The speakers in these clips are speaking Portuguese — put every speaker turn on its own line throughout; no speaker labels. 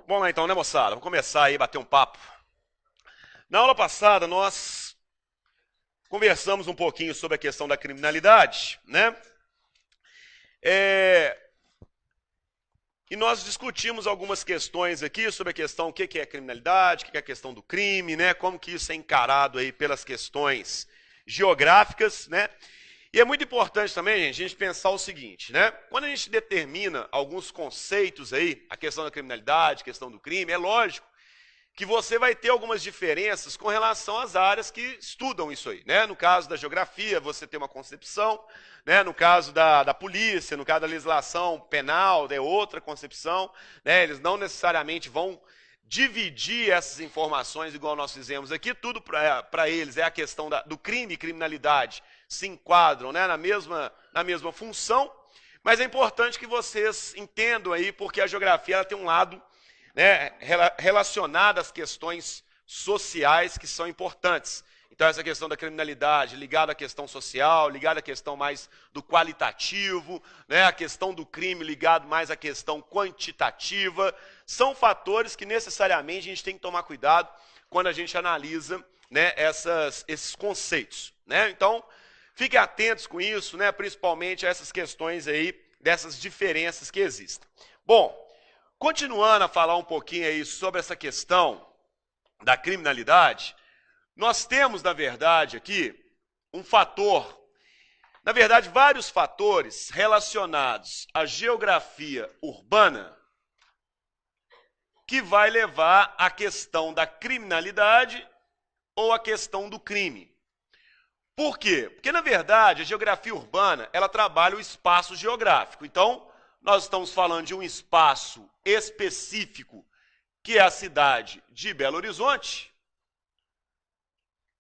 Vamos lá então, né, moçada? Vamos começar aí a bater um papo. Na aula passada, nós conversamos um pouquinho sobre a questão da criminalidade, né? E nós discutimos algumas questões aqui sobre a questão o que é criminalidade, o que é a questão do crime, né? Como que isso é encarado aí pelas questões geográficas, né? E é muito importante também, gente, a gente pensar o seguinte, né? Quando a gente determina alguns conceitos aí, a questão da criminalidade, a questão do crime, é lógico que você vai ter algumas diferenças com relação às áreas que estudam isso aí, né? No caso da geografia, você tem uma concepção, né? No caso da polícia, no caso da legislação penal, é outra concepção, né? Eles não necessariamente vão dividir essas informações, igual nós fizemos aqui, tudo para eles é a questão do crime e criminalidade se enquadram, né? na mesma função, mas é importante que vocês entendam aí, porque a geografia ela tem um lado, né, relacionado às questões sociais que são importantes. Então, essa questão da criminalidade ligada à questão social, ligada à questão mais do qualitativo, né, a questão do crime ligado mais à questão quantitativa, são fatores que necessariamente a gente tem que tomar cuidado quando a gente analisa, né, esses conceitos. Né? Então, fiquem atentos com isso, né, principalmente a essas questões aí, dessas diferenças que existem. Bom, continuando a falar um pouquinho aí sobre essa questão da criminalidade, nós temos, na verdade, aqui um fator, na verdade, vários fatores relacionados à geografia urbana que vai levar à questão da criminalidade ou à questão do crime. Por quê? Porque, na verdade, a geografia urbana, ela trabalha o espaço geográfico. Então, nós estamos falando de um espaço específico, que é a cidade de Belo Horizonte,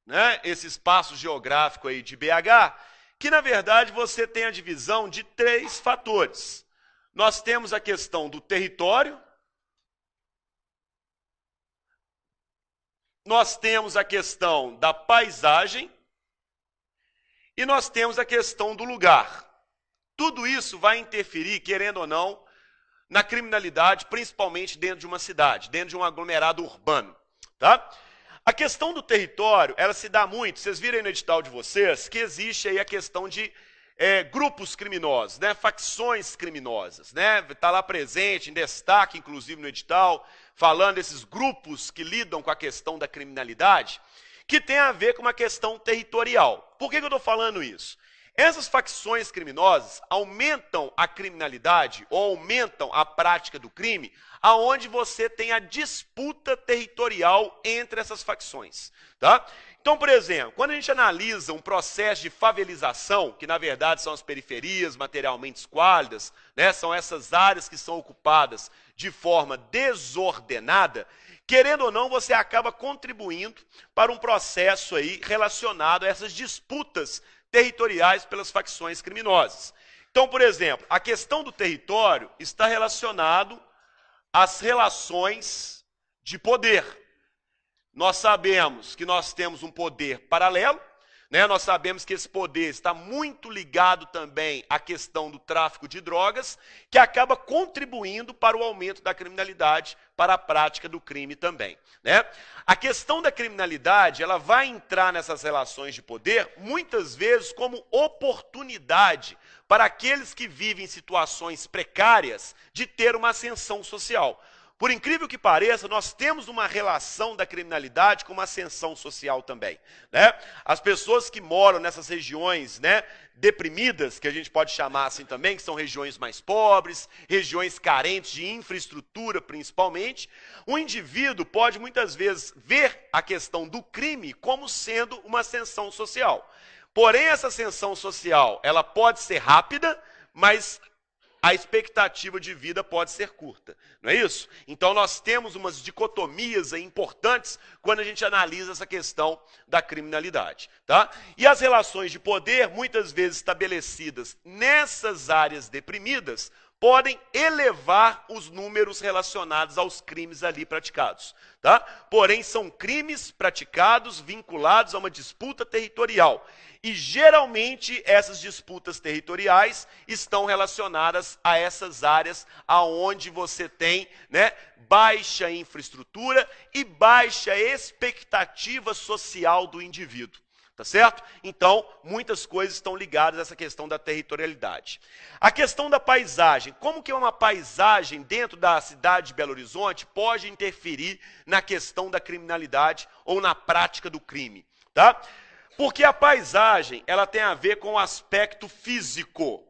né? Esse espaço geográfico aí de BH, que na verdade você tem a divisão de três fatores. Nós temos a questão do território, nós temos a questão da paisagem e nós temos a questão do lugar. Tudo isso vai interferir, querendo ou não, na criminalidade, principalmente dentro de uma cidade, dentro de um aglomerado urbano, tá? A questão do território, ela se dá muito, vocês viram aí no edital de vocês, que existe aí a questão de grupos criminosos, né? Facções criminosas, né? Está lá presente, em destaque, inclusive no edital, falando desses grupos que lidam com a questão da criminalidade, que tem a ver com uma questão territorial. Por que eu estou falando isso? Essas facções criminosas aumentam a criminalidade ou aumentam a prática do crime aonde você tem a disputa territorial entre essas facções, tá? Então, por exemplo, quando a gente analisa um processo de favelização, que na verdade são as periferias materialmente esquálidas, né, são essas áreas que são ocupadas de forma desordenada, querendo ou não, você acaba contribuindo para um processo aí relacionado a essas disputas territoriais pelas facções criminosas. Então, por exemplo, a questão do território está relacionado às relações de poder. Nós sabemos que nós temos um poder paralelo, né? Nós sabemos que esse poder está muito ligado também à questão do tráfico de drogas, que acaba contribuindo para o aumento da criminalidade, para a prática do crime também. Né? A questão da criminalidade, ela vai entrar nessas relações de poder, muitas vezes como oportunidade para aqueles que vivem situações precárias de ter uma ascensão social. Por incrível que pareça, nós temos uma relação da criminalidade com uma ascensão social também. Né? As pessoas que moram nessas regiões, né, deprimidas, que a gente pode chamar assim também, que são regiões mais pobres, regiões carentes de infraestrutura principalmente, o indivíduo pode muitas vezes ver a questão do crime como sendo uma ascensão social. Porém, essa ascensão social, ela pode ser rápida, mas a expectativa de vida pode ser curta, não é isso? Então nós temos umas dicotomias aí importantes quando a gente analisa essa questão da criminalidade, tá? E as relações de poder, muitas vezes estabelecidas nessas áreas deprimidas, podem elevar os números relacionados aos crimes ali praticados, tá? Porém, são crimes praticados vinculados a uma disputa territorial. E geralmente essas disputas territoriais estão relacionadas a essas áreas aonde você tem, né, baixa infraestrutura e baixa expectativa social do indivíduo. Tá certo? Então, muitas coisas estão ligadas a essa questão da territorialidade. A questão da paisagem. Como que uma paisagem dentro da cidade de Belo Horizonte pode interferir na questão da criminalidade ou na prática do crime? Tá? Porque a paisagem, ela tem a ver com o aspecto físico.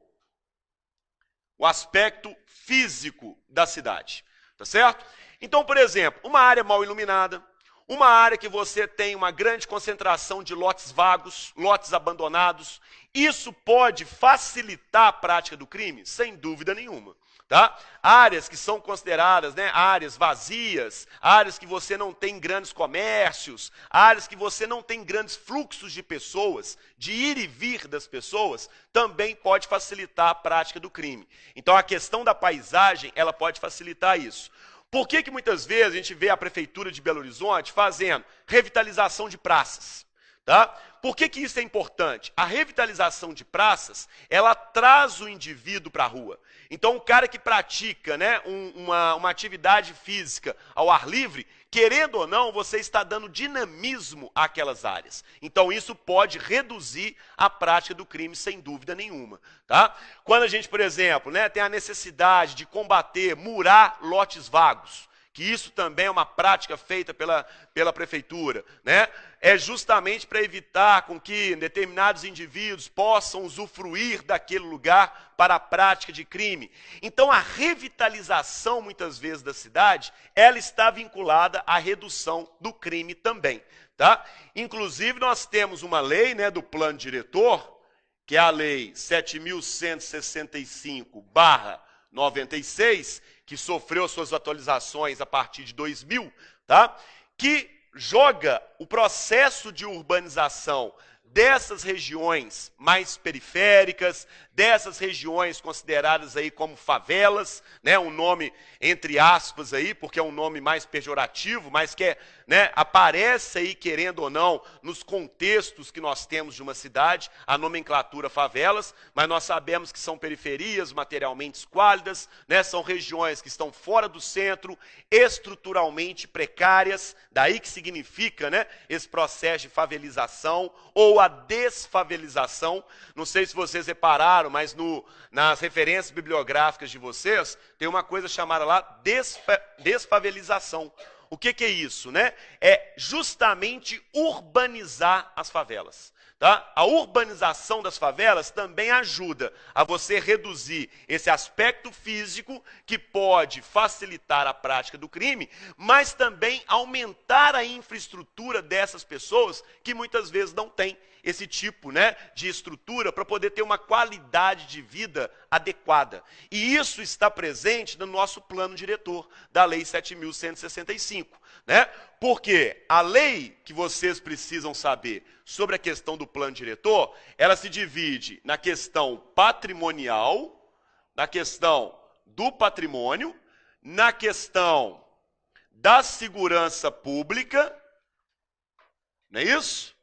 O aspecto físico da cidade. Tá certo? Então, por exemplo, uma área mal iluminada, uma área que você tem uma grande concentração de lotes vagos, lotes abandonados, isso pode facilitar a prática do crime? Sem dúvida nenhuma. Tá? Áreas que são consideradas, né, áreas vazias, áreas que você não tem grandes comércios, áreas que você não tem grandes fluxos de pessoas, de ir e vir das pessoas, também pode facilitar a prática do crime. Então a questão da paisagem, ela pode facilitar isso. Por que muitas vezes a gente vê a Prefeitura de Belo Horizonte fazendo revitalização de praças? Tá? Por que isso é importante? A revitalização de praças, ela traz o indivíduo para a rua. Então, o cara que pratica, né, uma atividade física ao ar livre, querendo ou não, você está dando dinamismo àquelas áreas. Então, isso pode reduzir a prática do crime, sem dúvida nenhuma. Tá? Quando a gente, por exemplo, né, tem a necessidade de combater, murar lotes vagos, que isso também é uma prática feita pela prefeitura, né? É justamente para evitar com que determinados indivíduos possam usufruir daquele lugar para a prática de crime. Então, a revitalização, muitas vezes, da cidade, ela está vinculada à redução do crime também, tá? Inclusive, nós temos uma lei, né, do plano diretor, que é a lei 7.165/96, que sofreu suas atualizações a partir de 2000, tá? Que joga o processo de urbanização dessas regiões mais periféricas, dessas regiões consideradas aí como favelas, né, um nome entre aspas aí, porque é um nome mais pejorativo, mas que é, né, aparece aí, querendo ou não, nos contextos que nós temos de uma cidade, a nomenclatura favelas, mas nós sabemos que são periferias materialmente esquálidas, né, são regiões que estão fora do centro, estruturalmente precárias, daí que significa, né, esse processo de favelização ou a desfavelização. Não sei se vocês repararam, mas nas referências bibliográficas de vocês, tem uma coisa chamada lá desfavelização. O que é isso, né? É justamente urbanizar as favelas. Tá? A urbanização das favelas também ajuda a você reduzir esse aspecto físico que pode facilitar a prática do crime, mas também aumentar a infraestrutura dessas pessoas que muitas vezes não têm esse tipo, né, de estrutura para poder ter uma qualidade de vida adequada. E isso está presente no nosso plano diretor da Lei 7.165. Né? Porque a lei que vocês precisam saber sobre a questão do plano diretor, ela se divide na questão patrimonial, na questão do patrimônio, na questão da segurança pública, não é isso?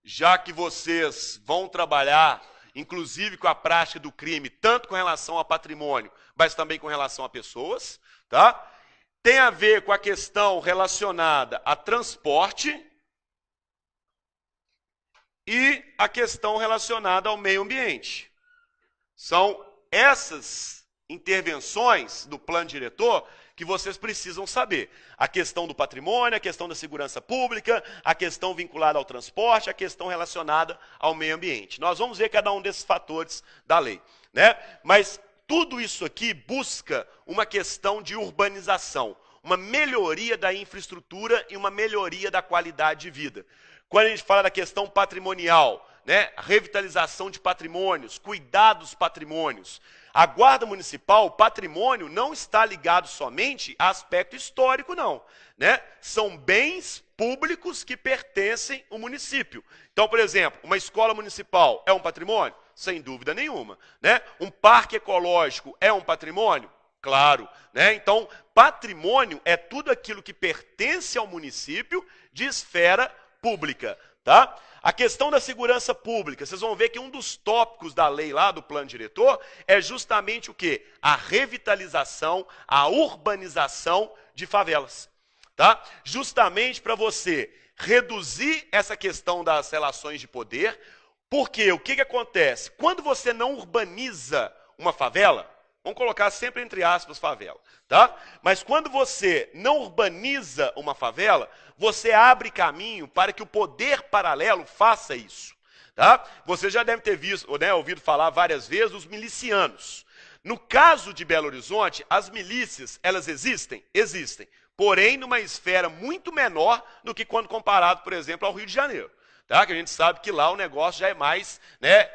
Já que vocês vão trabalhar, inclusive com a prática do crime, tanto com relação ao patrimônio, mas também com relação a pessoas, tá? Tem a ver com a questão relacionada a transporte e a questão relacionada ao meio ambiente. São essas intervenções do plano diretor que vocês precisam saber. A questão do patrimônio, a questão da segurança pública, a questão vinculada ao transporte, a questão relacionada ao meio ambiente. Nós vamos ver cada um desses fatores da lei, né? Mas tudo isso aqui busca uma questão de urbanização, uma melhoria da infraestrutura e uma melhoria da qualidade de vida. Quando a gente fala da questão patrimonial, né, revitalização de patrimônios, cuidar dos patrimônios, a Guarda Municipal, o patrimônio não está ligado somente a aspecto histórico, não, né? São bens públicos que pertencem ao município. Então, por exemplo, uma escola municipal é um patrimônio? Sem dúvida nenhuma, né? Um parque ecológico é um patrimônio? Claro, né? Então, patrimônio é tudo aquilo que pertence ao município de esfera pública, tá? A questão da segurança pública, vocês vão ver que um dos tópicos da lei lá do plano diretor é justamente o quê? A revitalização, a urbanização de favelas, tá? Justamente para você reduzir essa questão das relações de poder, porque o que acontece? Quando você não urbaniza uma favela, vamos colocar sempre entre aspas favela, tá? Mas quando você não urbaniza uma favela, você abre caminho para que o poder paralelo faça isso, tá? Você já deve ter visto, né, ouvido falar várias vezes dos milicianos. No caso de Belo Horizonte, as milícias, elas existem? Existem. Porém, numa esfera muito menor do que quando comparado, por exemplo, ao Rio de Janeiro. Tá? Que a gente sabe que lá o negócio já é mais, né,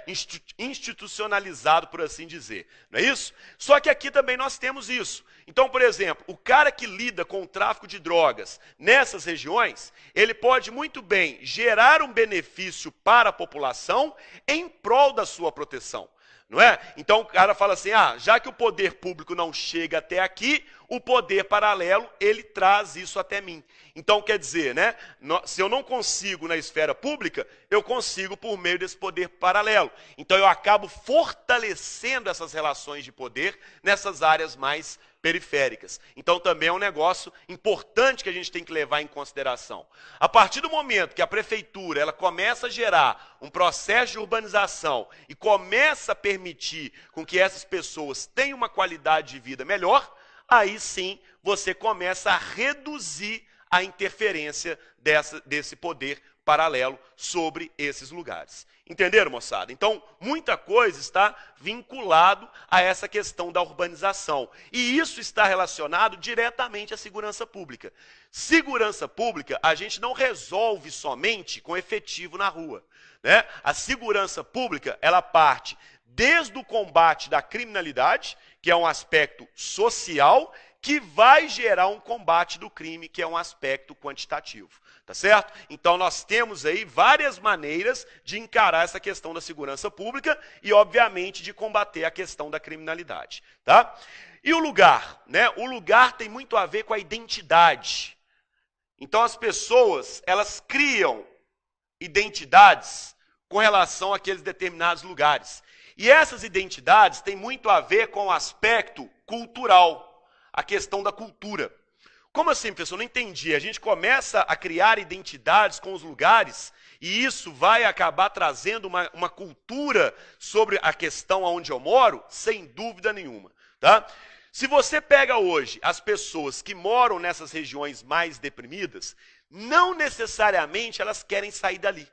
institucionalizado, por assim dizer. Não é isso? Só que aqui também nós temos isso. Então, por exemplo, o cara que lida com o tráfico de drogas nessas regiões, ele pode muito bem gerar um benefício para a população em prol da sua proteção. Não é? Então o cara fala assim, já que o poder público não chega até aqui, o poder paralelo, ele traz isso até mim. Então quer dizer, né, se eu não consigo na esfera pública, eu consigo por meio desse poder paralelo. Então eu acabo fortalecendo essas relações de poder nessas áreas mais periféricas. Então também é um negócio importante que a gente tem que levar em consideração. A partir do momento que a prefeitura ela começa a gerar um processo de urbanização e começa a permitir com que essas pessoas tenham uma qualidade de vida melhor, aí sim você começa a reduzir a interferência desse poder paralelo sobre esses lugares. Entenderam, moçada? Então, muita coisa está vinculado a essa questão da urbanização. E isso está relacionado diretamente à segurança pública. Segurança pública, a gente não resolve somente com efetivo na rua, né? A segurança pública, ela parte desde o combate da criminalidade, que é um aspecto social, que vai gerar um combate do crime, que é um aspecto quantitativo. Tá certo? Então nós temos aí várias maneiras de encarar essa questão da segurança pública e, obviamente, de combater a questão da criminalidade. Tá? E o lugar, né? O lugar tem muito a ver com a identidade. Então as pessoas, elas criam identidades com relação àqueles determinados lugares. E essas identidades têm muito a ver com o aspecto cultural, a questão da cultura. Como assim, professor? Não entendi. A gente começa a criar identidades com os lugares e isso vai acabar trazendo uma cultura sobre a questão onde eu moro? Sem dúvida nenhuma. Tá? Se você pega hoje as pessoas que moram nessas regiões mais deprimidas, não necessariamente elas querem sair dali.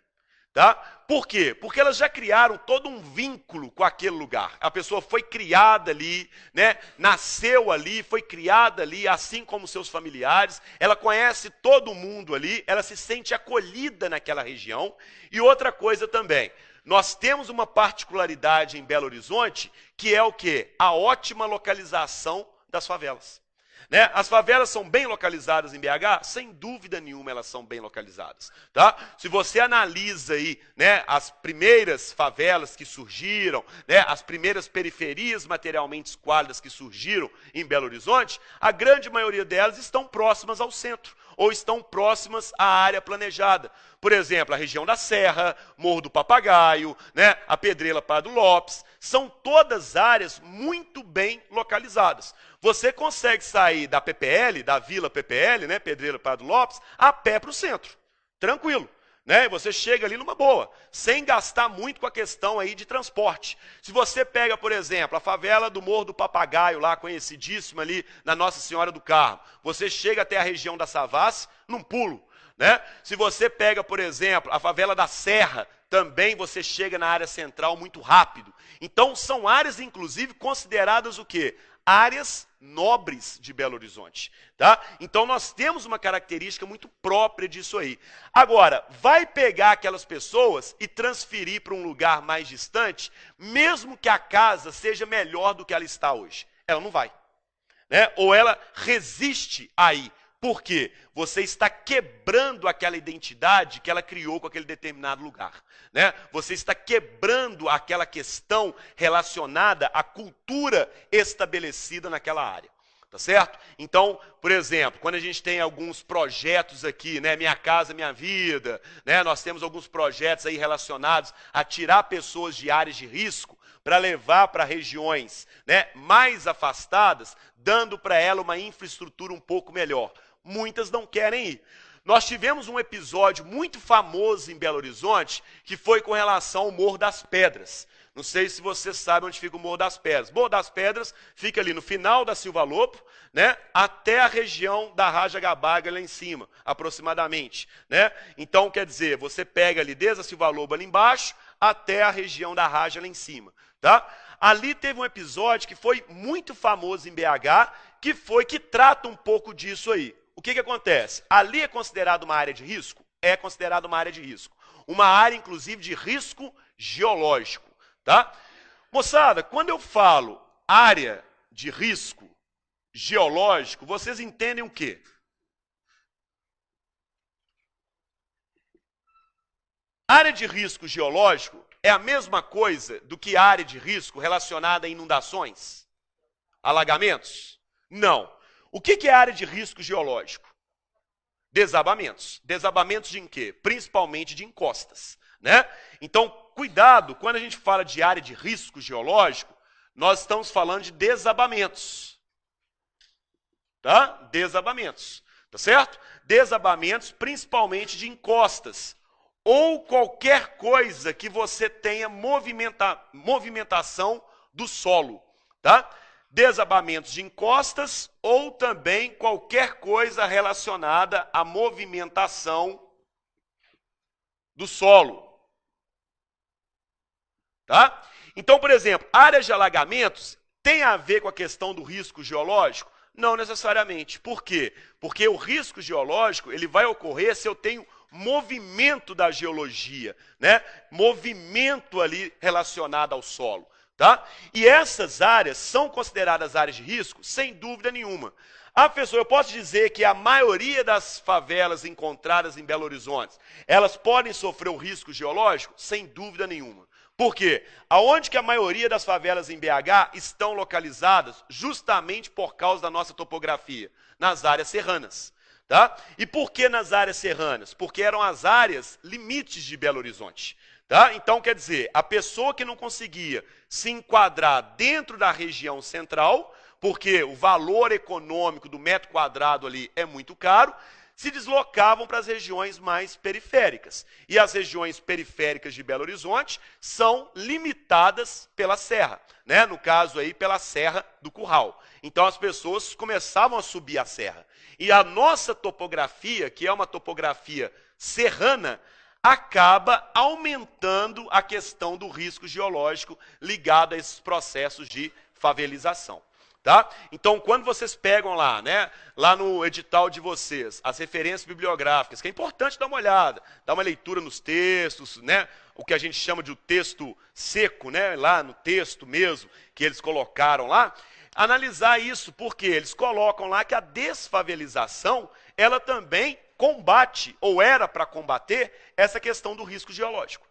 Tá? Por quê? Porque elas já criaram todo um vínculo com aquele lugar. A pessoa foi criada ali, né? Nasceu ali, foi criada ali, assim como seus familiares. Ela conhece todo mundo ali, ela se sente acolhida naquela região. E outra coisa também, nós temos uma particularidade em Belo Horizonte, que é o quê? A ótima localização das favelas. Né? As favelas são bem localizadas em BH? Sem dúvida nenhuma elas são bem localizadas. Tá? Se você analisa aí, né, as primeiras favelas que surgiram, né, as primeiras periferias materialmente esquálidas que surgiram em Belo Horizonte, a grande maioria delas estão próximas ao centro ou estão próximas à área planejada. Por exemplo, a região da Serra, Morro do Papagaio, né, a Pedreira Prado Lopes, são todas áreas muito bem localizadas. Você consegue sair da PPL, da Vila PPL, né, Pedreira Prado Lopes, a pé para o centro, tranquilo. Né? Você chega ali numa boa, sem gastar muito com a questão aí de transporte. Se você pega, por exemplo, a favela do Morro do Papagaio, lá conhecidíssima ali na Nossa Senhora do Carmo, você chega até a região da Savassi num pulo. Né? Se você pega, por exemplo, a favela da Serra, também você chega na área central muito rápido. Então, são áreas, inclusive, consideradas o quê? Áreas nobres de Belo Horizonte. Tá? Então, nós temos uma característica muito própria disso aí. Agora, vai pegar aquelas pessoas e transferir para um lugar mais distante, mesmo que a casa seja melhor do que ela está hoje? Ela não vai. Né? Ou ela resiste aí. Por quê? Você está quebrando aquela identidade que ela criou com aquele determinado lugar, né? Você está quebrando aquela questão relacionada à cultura estabelecida naquela área. Tá certo? Então, por exemplo, quando a gente tem alguns projetos aqui, né, Minha Casa Minha Vida, né, nós temos alguns projetos aí relacionados a tirar pessoas de áreas de risco para levar para regiões, né, mais afastadas, dando para ela uma infraestrutura um pouco melhor. Muitas não querem ir. Nós tivemos um episódio muito famoso em Belo Horizonte, que foi com relação ao Morro das Pedras. Não sei se você sabe onde fica o Morro das Pedras. Morro das Pedras fica ali no final da Silva Lopo, né, até a região da Raja Gabaga lá em cima, aproximadamente, né? Então, quer dizer, você pega ali desde a Silva Lobo ali embaixo até a região da Raja lá em cima, tá? Ali teve um episódio que foi muito famoso em BH, que trata um pouco disso aí. O que acontece? Ali é considerado uma área de risco? É considerado uma área de risco. Uma área, inclusive, de risco geológico. Tá? Moçada, quando eu falo área de risco geológico, vocês entendem o quê? Área de risco geológico é a mesma coisa do que área de risco relacionada a inundações? Alagamentos? Não. O que é área de risco geológico? Desabamentos. Desabamentos de quê? Principalmente de encostas, né? Então, cuidado, quando a gente fala de área de risco geológico, nós estamos falando de desabamentos. Tá? Desabamentos. Tá certo? Desabamentos, principalmente de encostas. Ou qualquer coisa que você tenha movimentação do solo. Tá? Desabamentos de encostas ou também qualquer coisa relacionada à movimentação do solo. Tá? Então, por exemplo, áreas de alagamentos tem a ver com a questão do risco geológico? Não necessariamente. Por quê? Porque o risco geológico ele vai ocorrer se eu tenho movimento da geologia, né? Movimento ali relacionado ao solo. Tá? E essas áreas são consideradas áreas de risco? Sem dúvida nenhuma. Professor, eu posso dizer que a maioria das favelas encontradas em Belo Horizonte, elas podem sofrer o risco geológico? Sem dúvida nenhuma. Por quê? Aonde que a maioria das favelas em BH estão localizadas? Justamente por causa da nossa topografia, nas áreas serranas. Tá? E por que nas áreas serranas? Porque eram as áreas limites de Belo Horizonte. Tá? Então, quer dizer, a pessoa que não conseguia se enquadrar dentro da região central, porque o valor econômico do metro quadrado ali é muito caro, se deslocavam para as regiões mais periféricas. E as regiões periféricas de Belo Horizonte são limitadas pela serra, né? No caso aí, pela Serra do Curral. Então as pessoas começavam a subir a serra. E a nossa topografia, que é uma topografia serrana, acaba aumentando a questão do risco geológico ligado a esses processos de favelização. Tá? Então, quando vocês pegam lá, né, lá no edital de vocês, as referências bibliográficas, que é importante dar uma olhada, dar uma leitura nos textos, né, o que a gente chama de o texto seco, né, lá no texto mesmo, que eles colocaram lá, analisar isso, porque eles colocam lá que a desfavelização, ela também combate, ou era para combater, essa questão do risco geológico.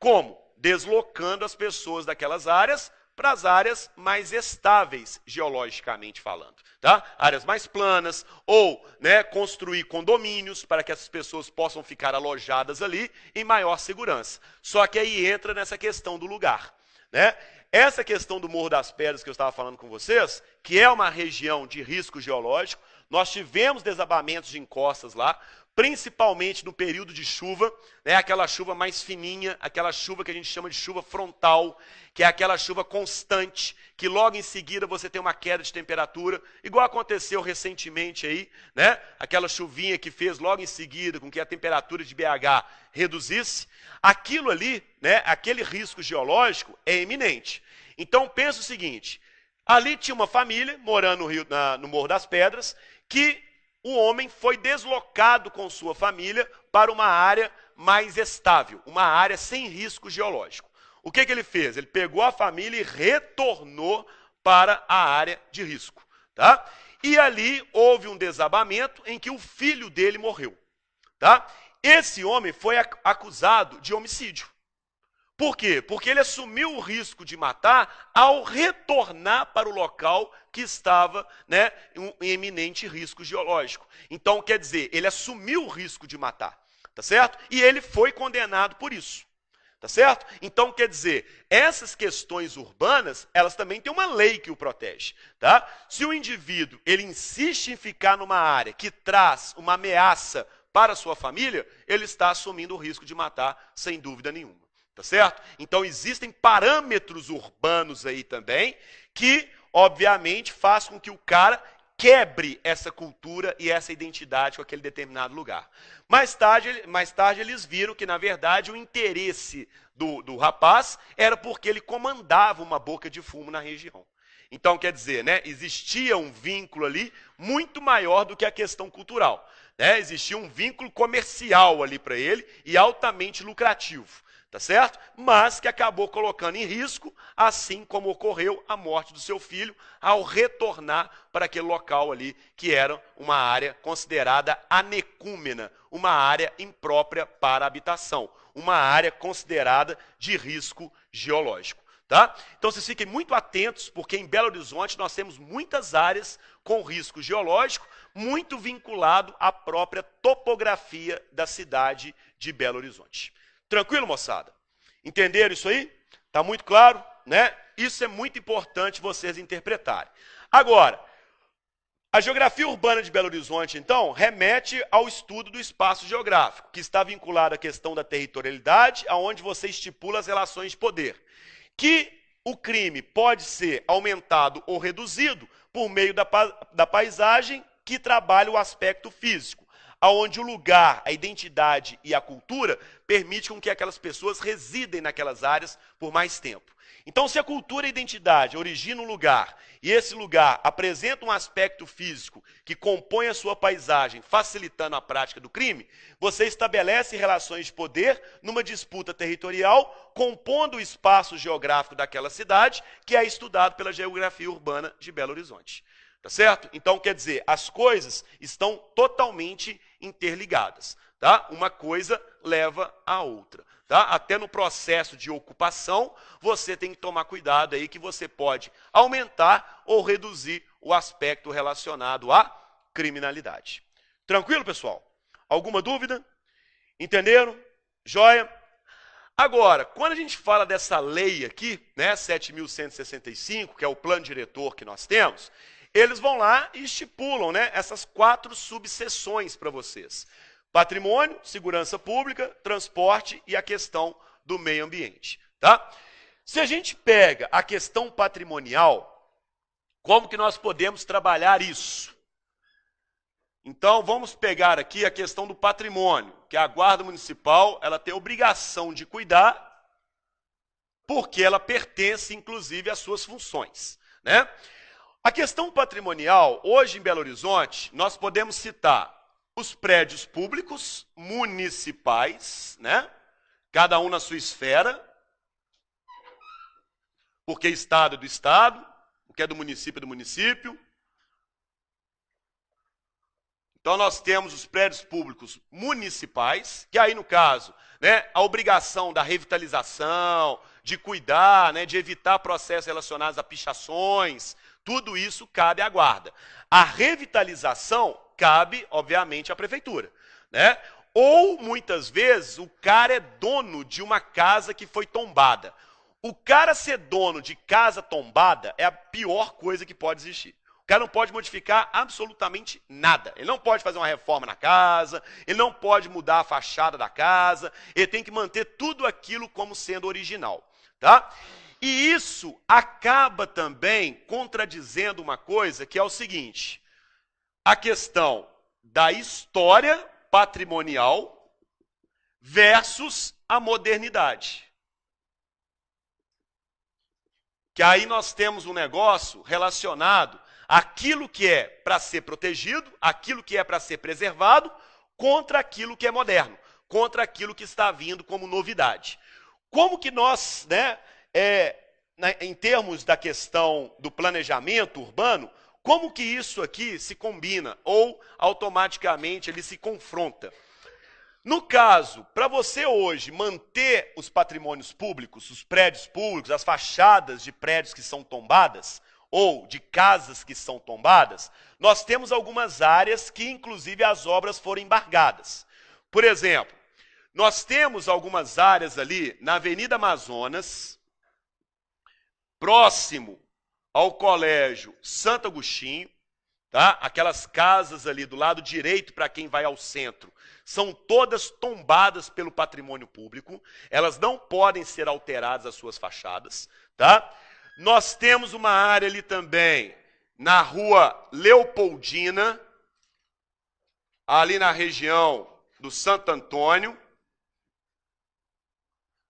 Como? Deslocando as pessoas daquelas áreas para as áreas mais estáveis, geologicamente falando. Tá? Áreas mais planas, ou né, construir condomínios para que essas pessoas possam ficar alojadas ali em maior segurança. Só que aí entra nessa questão do lugar. Né? Essa questão do Morro das Pedras que eu estava falando com vocês, que é uma região de risco geológico, nós tivemos desabamentos de encostas lá, principalmente no período de chuva, né, aquela chuva mais fininha, aquela chuva que a gente chama de chuva frontal, que é aquela chuva constante, que logo em seguida você tem uma queda de temperatura, igual aconteceu recentemente aí, né, aquela chuvinha que fez logo em seguida com que a temperatura de BH reduzisse, aquilo ali, né, aquele risco geológico é iminente. Então pensa o seguinte, ali tinha uma família morando no Morro das Pedras, que o homem foi deslocado com sua família para uma área mais estável, uma área sem risco geológico. O que ele fez? Ele pegou a família e retornou para a área de risco. Tá? e ali houve um desabamento em que o filho dele morreu. Tá? Esse homem foi acusado de homicídio. Por quê? Porque ele assumiu o risco de matar ao retornar para o local que estava, né, em eminente risco geológico. Então, quer dizer, ele assumiu o risco de matar, tá certo? E ele foi condenado por isso, tá certo? Então, quer dizer, essas questões urbanas, elas também têm uma lei que o protege, tá? Se o indivíduo, ele insiste em ficar numa área que traz uma ameaça para a sua família, ele está assumindo o risco de matar, sem dúvida nenhuma. Tá certo? Então existem parâmetros urbanos aí também que, obviamente, faz com que o cara quebre essa cultura e essa identidade com aquele determinado lugar. Mais tarde eles viram que, na verdade, o interesse do rapaz era porque ele comandava uma boca de fumo na região. Então, quer dizer, né, existia um vínculo ali muito maior do que a questão cultural. Né? Existia um vínculo comercial ali para ele e altamente lucrativo. Tá certo? Mas que acabou colocando em risco, assim como ocorreu a morte do seu filho, ao retornar para aquele local ali, que era uma área considerada anecúmena, uma área imprópria para habitação, uma área considerada de risco geológico. Tá? Então vocês fiquem muito atentos, porque em Belo Horizonte nós temos muitas áreas com risco geológico, muito vinculado à própria topografia da cidade de Belo Horizonte. Tranquilo, moçada? Entenderam isso aí? Tá muito claro, né? Isso é muito importante vocês interpretarem. Agora, a geografia urbana de Belo Horizonte, então, remete ao estudo do espaço geográfico, que está vinculado à questão da territorialidade, aonde você estipula as relações de poder. Que o crime pode ser aumentado ou reduzido por meio da paisagem que trabalha o aspecto físico, aonde o lugar, a identidade e a cultura permite com que aquelas pessoas residem naquelas áreas por mais tempo. Então, se a cultura e a identidade originam um lugar e esse lugar apresenta um aspecto físico que compõe a sua paisagem, facilitando a prática do crime, você estabelece relações de poder numa disputa territorial, compondo o espaço geográfico daquela cidade, que é estudado pela geografia urbana de Belo Horizonte. Tá certo? Então, quer dizer, as coisas estão totalmente interligadas. Tá? Uma coisa leva à outra. Tá? Até no processo de ocupação, você tem que tomar cuidado aí que você pode aumentar ou reduzir o aspecto relacionado à criminalidade. Tranquilo, pessoal? Alguma dúvida? Entenderam? Joia? Agora, quando a gente fala dessa lei aqui, né, 7.165, que é o plano diretor que nós temos, eles vão lá e estipulam, né, essas 4 subseções para vocês. Patrimônio, segurança pública, transporte e a questão do meio ambiente. Tá? Se a gente pega a questão patrimonial, como que nós podemos trabalhar isso? Então, vamos pegar aqui a questão do patrimônio, que a Guarda Municipal ela tem a obrigação de cuidar, porque ela pertence, inclusive, às suas funções. Né? A questão patrimonial, hoje em Belo Horizonte, nós podemos citar os prédios públicos municipais, né? Cada um na sua esfera, porque Estado é do Estado, o que é do município. Então nós temos os prédios públicos municipais, que aí no caso, né, a obrigação da revitalização, de cuidar, né, de evitar processos relacionados a pichações, tudo isso cabe à guarda. A revitalização cabe, obviamente, à prefeitura. Né? Ou, muitas vezes, o cara é dono de uma casa que foi tombada. O cara ser dono de casa tombada é a pior coisa que pode existir. O cara não pode modificar absolutamente nada. Ele não pode fazer uma reforma na casa, ele não pode mudar a fachada da casa, ele tem que manter tudo aquilo como sendo original. Tá? E isso acaba também contradizendo uma coisa que é o seguinte: a questão da história patrimonial versus a modernidade. Que aí nós temos um negócio relacionado àquilo que é para ser protegido, aquilo que é para ser preservado, contra aquilo que é moderno, contra aquilo que está vindo como novidade. Como que nós, né, em termos da questão do planejamento urbano, Como que isso aqui se combina ou automaticamente ele se confronta? No caso, para você hoje manter os patrimônios públicos, os prédios públicos, as fachadas de prédios que são tombadas, ou de casas que são tombadas, nós temos algumas áreas que, inclusive, as obras foram embargadas. Por exemplo, nós temos algumas áreas ali na Avenida Amazonas, próximo ao Colégio Santo Agostinho, tá? Aquelas casas ali do lado direito para quem vai ao centro, são todas tombadas pelo patrimônio público, elas não podem ser alteradas as suas fachadas, tá? Nós temos uma área ali também na Rua Leopoldina, ali na região do Santo Antônio,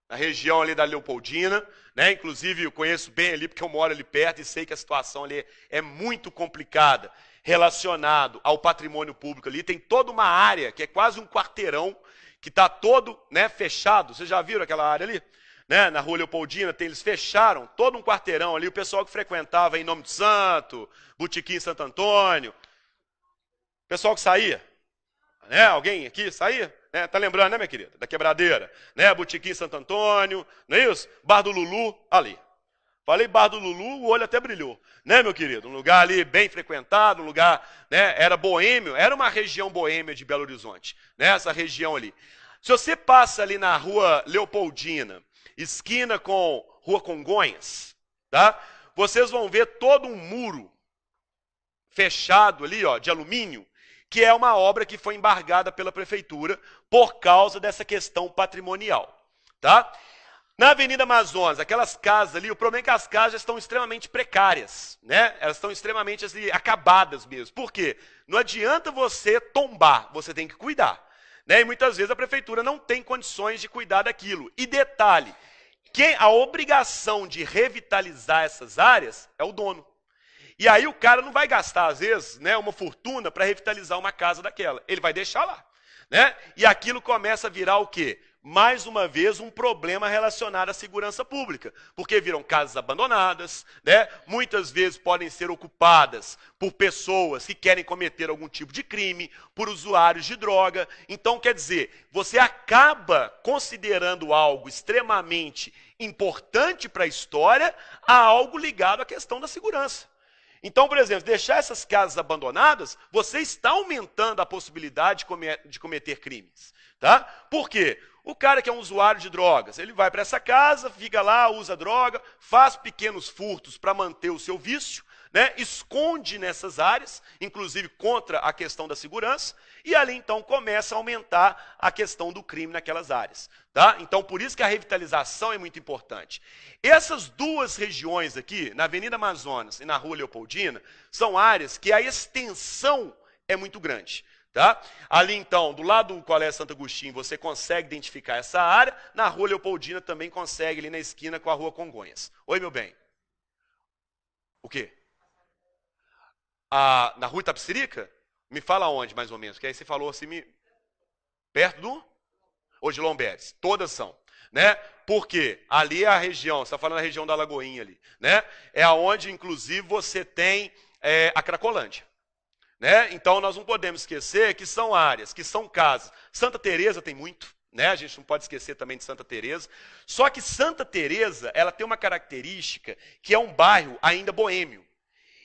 na região ali da Leopoldina, né? Inclusive eu conheço bem ali porque eu moro ali perto e sei que a situação ali é muito complicada, relacionado ao patrimônio público ali. Tem toda uma área que é quase um quarteirão que está todo, né, fechado. Vocês já viram aquela área ali? Né? Na Rua Leopoldina, eles fecharam todo um quarteirão ali, o pessoal que frequentava em Nome de Santo, Botequim Santo Antônio, o pessoal que saía, né? Alguém aqui saía? Né? Tá lembrando, né, minha querida? Da Quebradeira, né? Botequim Santo Antônio, não é isso? Bar do Lulu, ali. Falei Bar do Lulu, o olho até brilhou, né, meu querido? Um lugar ali bem frequentado, um lugar, né, era boêmio, era uma região boêmia de Belo Horizonte, né, essa região ali. Se você passa ali na Rua Leopoldina, esquina com Rua Congonhas, tá? Vocês vão ver todo um muro fechado ali, ó, de alumínio, que é uma obra que foi embargada pela prefeitura por causa dessa questão patrimonial, tá? Na Avenida Amazonas, aquelas casas ali, o problema é que as casas estão extremamente precárias, né? Elas estão extremamente assim, acabadas mesmo. Por quê? Não adianta você tombar, você tem que cuidar, né? E muitas vezes a prefeitura não tem condições de cuidar daquilo. E detalhe, a obrigação de revitalizar essas áreas é o dono. E aí o cara não vai gastar, às vezes, né, uma fortuna para revitalizar uma casa daquela. Ele vai deixar lá, né? E aquilo começa a virar o quê? Mais uma vez, um problema relacionado à segurança pública, porque viram casas abandonadas, né? Muitas vezes podem ser ocupadas por pessoas que querem cometer algum tipo de crime, por usuários de droga. Então, quer dizer, você acaba considerando algo extremamente importante para a história a algo ligado à questão da segurança. Então, por exemplo, deixar essas casas abandonadas, você está aumentando a possibilidade de cometer crimes, tá? Por quê? O cara que é um usuário de drogas, ele vai para essa casa, fica lá, usa droga, faz pequenos furtos para manter o seu vício, né? Esconde nessas áreas, inclusive contra a questão da segurança, e ali então começa a aumentar a questão do crime naquelas áreas, tá? Então por isso que a revitalização é muito importante. Essas duas regiões aqui, na Avenida Amazonas e na Rua Leopoldina, são áreas que a extensão é muito grande. Tá? Ali então, do lado do Colégio Santo Agostinho, você consegue identificar essa área. Na Rua Leopoldina também consegue, ali na esquina com a Rua Congonhas. Oi, meu bem. O quê? Na Rua Itapecerica? Me fala onde, mais ou menos, que aí você falou assim, perto do Odilon Beres. Todas são, né? Porque ali é a região, você está falando da região da Lagoinha ali, né? É aonde, inclusive, você tem a Cracolândia. Né? Então, nós não podemos esquecer que são áreas, que são casas. Santa Teresa tem muito, né? A gente não pode esquecer também de Santa Teresa. Só que Santa Teresa, ela tem uma característica que é um bairro ainda boêmio.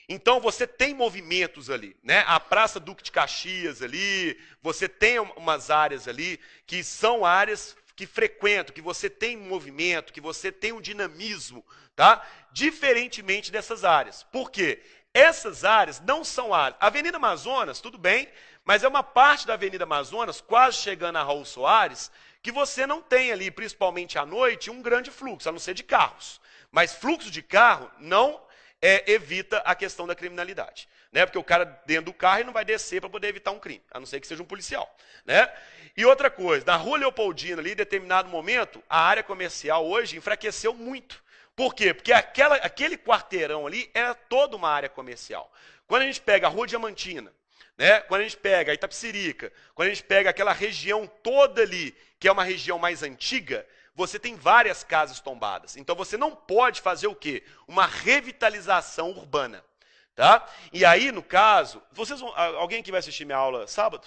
Então, você tem movimentos ali, né? A Praça Duque de Caxias ali, você tem umas áreas ali que são áreas que frequentam, que você tem movimento, que você tem um dinamismo, tá? Diferentemente dessas áreas. Por quê? Essas áreas não são áreas. A Avenida Amazonas, tudo bem, mas é uma parte da Avenida Amazonas, quase chegando a Raul Soares, que você não tem ali, principalmente à noite, um grande fluxo, a não ser de carros. Mas fluxo de carro não evita a questão da criminalidade. Né? Porque o cara dentro do carro não vai descer para poder evitar um crime, a não ser que seja um policial. Né? E outra coisa, na Rua Leopoldina, ali, em determinado momento, a área comercial hoje enfraqueceu muito. Por quê? Porque aquele quarteirão ali era toda uma área comercial. Quando a gente pega a Rua Diamantina, né? Quando a gente pega a Itapecerica, quando a gente pega aquela região toda ali, que é uma região mais antiga, você tem várias casas tombadas. Então você não pode fazer o quê? Uma revitalização urbana. Tá? E aí, no caso, alguém que vai assistir minha aula sábado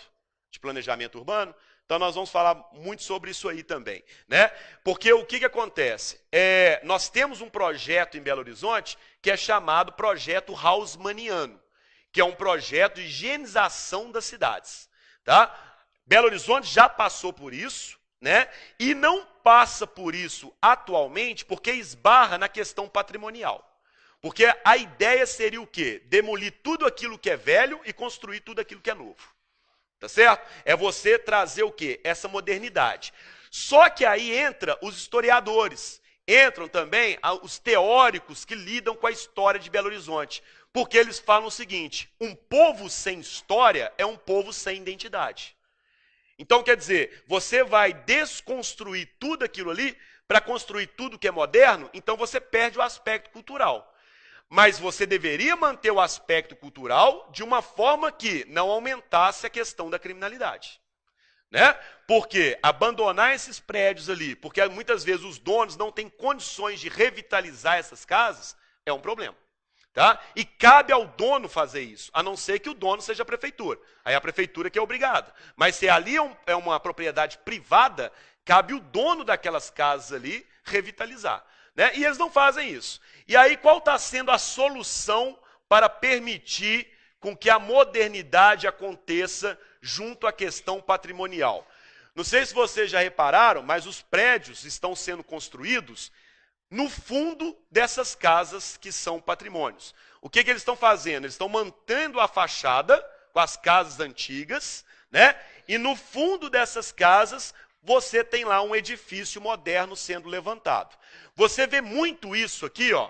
de planejamento urbano? Então nós vamos falar muito sobre isso aí também, né? Porque o que acontece? Nós temos um projeto em Belo Horizonte que é chamado Projeto Haussmanniano, que é um projeto de higienização das cidades, tá? Belo Horizonte já passou por isso, né? E não passa por isso atualmente porque esbarra na questão patrimonial. Porque a ideia seria o quê? Demolir tudo aquilo que é velho e construir tudo aquilo que é novo. Tá certo? É você trazer o quê? Essa modernidade. Só que aí entra os historiadores, entram também os teóricos que lidam com a história de Belo Horizonte. Porque eles falam o seguinte: um povo sem história é um povo sem identidade. Então, quer dizer, você vai desconstruir tudo aquilo ali para construir tudo que é moderno, então você perde o aspecto cultural. Mas você deveria manter o aspecto cultural de uma forma que não aumentasse a questão da criminalidade. Né? Porque abandonar esses prédios ali, porque muitas vezes os donos não têm condições de revitalizar essas casas, é um problema. Tá? E cabe ao dono fazer isso, a não ser que o dono seja a prefeitura. Aí a prefeitura que é obrigada. Mas se ali é uma propriedade privada, cabe o dono daquelas casas ali revitalizar. Né? E eles não fazem isso. E aí qual está sendo a solução para permitir com que a modernidade aconteça junto à questão patrimonial? Não sei se vocês já repararam, mas os prédios estão sendo construídos no fundo dessas casas que são patrimônios. O que eles estão fazendo? Eles estão mantendo a fachada com as casas antigas, né? E no fundo dessas casas você tem lá um edifício moderno sendo levantado. Você vê muito isso aqui, ó,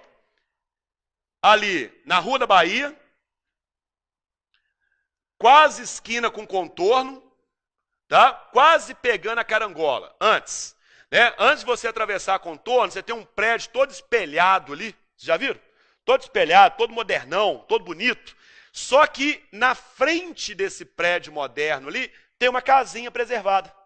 ali na Rua da Bahia, quase esquina com contorno, tá? Quase pegando a Carangola. Antes, né? Antes de você atravessar a contorno, você tem um prédio todo espelhado ali, vocês já viram? Todo espelhado, todo modernão, todo bonito. Só que na frente desse prédio moderno ali, tem uma casinha preservada.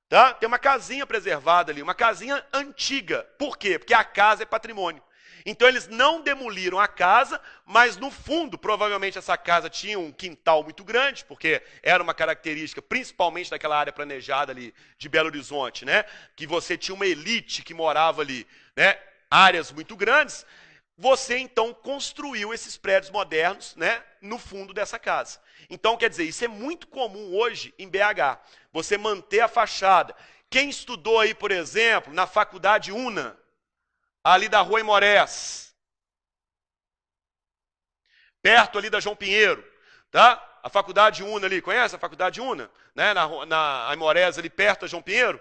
Tá? Tem uma casinha preservada ali, uma casinha antiga. Por quê? Porque a casa é patrimônio. Então eles não demoliram a casa, mas no fundo, provavelmente essa casa tinha um quintal muito grande, porque era uma característica, principalmente daquela área planejada ali de Belo Horizonte, né? Que você tinha uma elite que morava ali, né? Áreas muito grandes. Você então construiu esses prédios modernos, né? No fundo dessa casa. Então, quer dizer, isso é muito comum hoje em BH. Você manter a fachada. Quem estudou aí, por exemplo, na Faculdade UNA, ali da Rua Aimorés, perto ali da João Pinheiro, tá? A Faculdade UNA ali, conhece a Faculdade UNA? Né? Na Aimorés ali perto da João Pinheiro.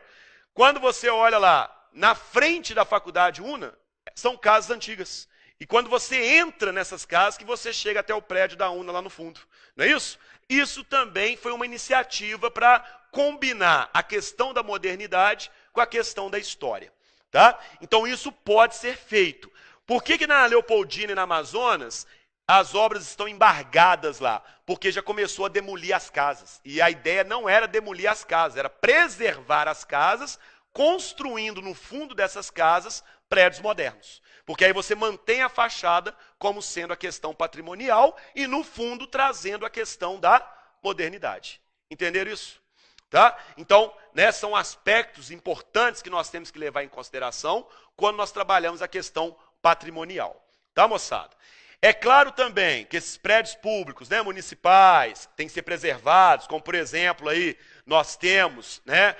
Quando você olha lá, na frente da Faculdade UNA, são casas antigas. E quando você entra nessas casas, que você chega até o prédio da UNA lá no fundo. Não é isso? Isso também foi uma iniciativa para combinar a questão da modernidade com a questão da história. Tá? Então isso pode ser feito. Por que na Leopoldina e na Amazonas as obras estão embargadas lá? Porque já começou a demolir as casas. E a ideia não era demolir as casas, era preservar as casas, construindo no fundo dessas casas prédios modernos. Porque aí você mantém a fachada como sendo a questão patrimonial e no fundo trazendo a questão da modernidade. Entenderam isso? Tá? Então, né, são aspectos importantes que nós temos que levar em consideração quando nós trabalhamos a questão patrimonial. Tá, moçada? É claro também que esses prédios públicos, né, municipais, têm que ser preservados, como por exemplo aí nós temos, né,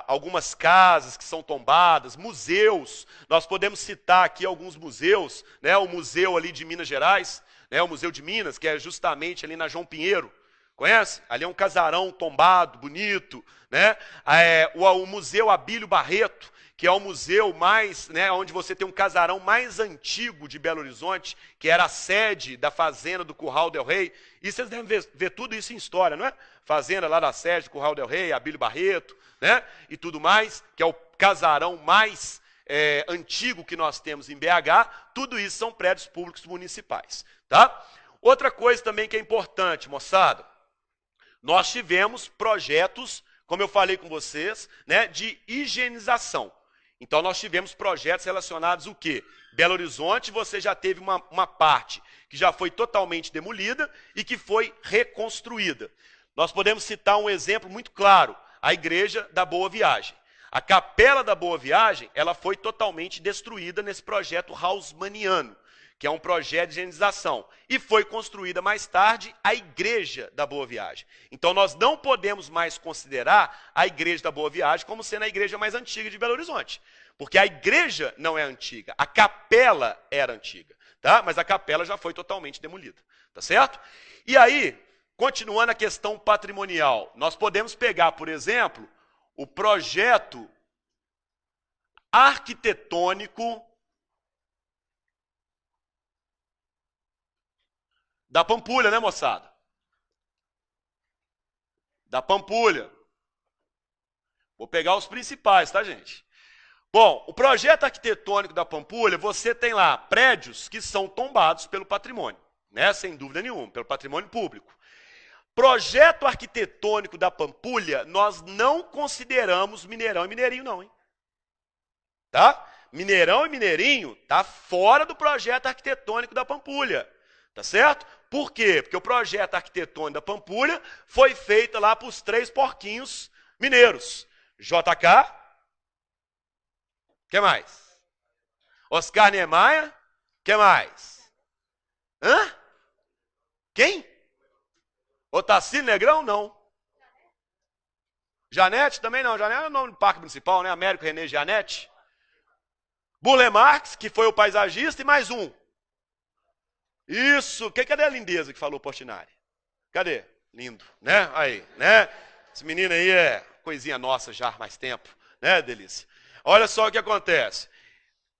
algumas casas que são tombadas, museus. Nós podemos citar aqui alguns museus, né, o museu ali de Minas Gerais, né, o Museu de Minas, que é justamente ali na João Pinheiro. Conhece? Ali é um casarão tombado, bonito, né? O Museu Abílio Barreto, que é o museu mais, né, onde você tem um casarão mais antigo de Belo Horizonte, que era a sede da fazenda do Curral del Rei. E vocês devem ver tudo isso em história, não é? Fazenda lá da sede do Curral del Rei, Abílio Barreto, né? E tudo mais, que é o casarão mais antigo que nós temos em BH. Tudo isso são prédios públicos municipais, tá? Outra coisa também que é importante, moçada, nós tivemos projetos, como eu falei com vocês, né, de higienização. Então nós tivemos projetos relacionados o quê? Belo Horizonte, você já teve uma parte que já foi totalmente demolida e que foi reconstruída. Nós podemos citar um exemplo muito claro, a Igreja da Boa Viagem. A Capela da Boa Viagem, ela foi totalmente destruída nesse projeto haussmanniano, que é um projeto de higienização. E foi construída mais tarde a Igreja da Boa Viagem. Então nós não podemos mais considerar a Igreja da Boa Viagem como sendo a igreja mais antiga de Belo Horizonte. Porque a igreja não é antiga, a capela era antiga, tá? Mas a capela já foi totalmente demolida, tá certo? E aí, continuando a questão patrimonial, nós podemos pegar, por exemplo, o projeto arquitetônico da Pampulha, né, moçada? Da Pampulha. Vou pegar os principais, tá, gente? Bom, o projeto arquitetônico da Pampulha, você tem lá prédios que são tombados pelo patrimônio, né? Sem dúvida nenhuma, pelo patrimônio público. Projeto arquitetônico da Pampulha, nós não consideramos Mineirão e Mineirinho, não, hein? Tá? Mineirão e Mineirinho tá fora do projeto arquitetônico da Pampulha, tá certo? Por quê? Porque o projeto arquitetônico da Pampulha foi feito lá para os 3 porquinhos mineiros. JK, que mais? Oscar Niemeyer, que mais? Hã? Quem? Otacílio Negrão? Não. Janete também não. Janete é o nome do parque municipal, né? Américo René Janete. Burle Marx, que foi o paisagista, e mais um. Isso. Cadê a lindeza que falou Portinari? Cadê? Lindo, né? Aí, né? Esse menino aí é coisinha nossa já há mais tempo, né, delícia? Olha só o que acontece.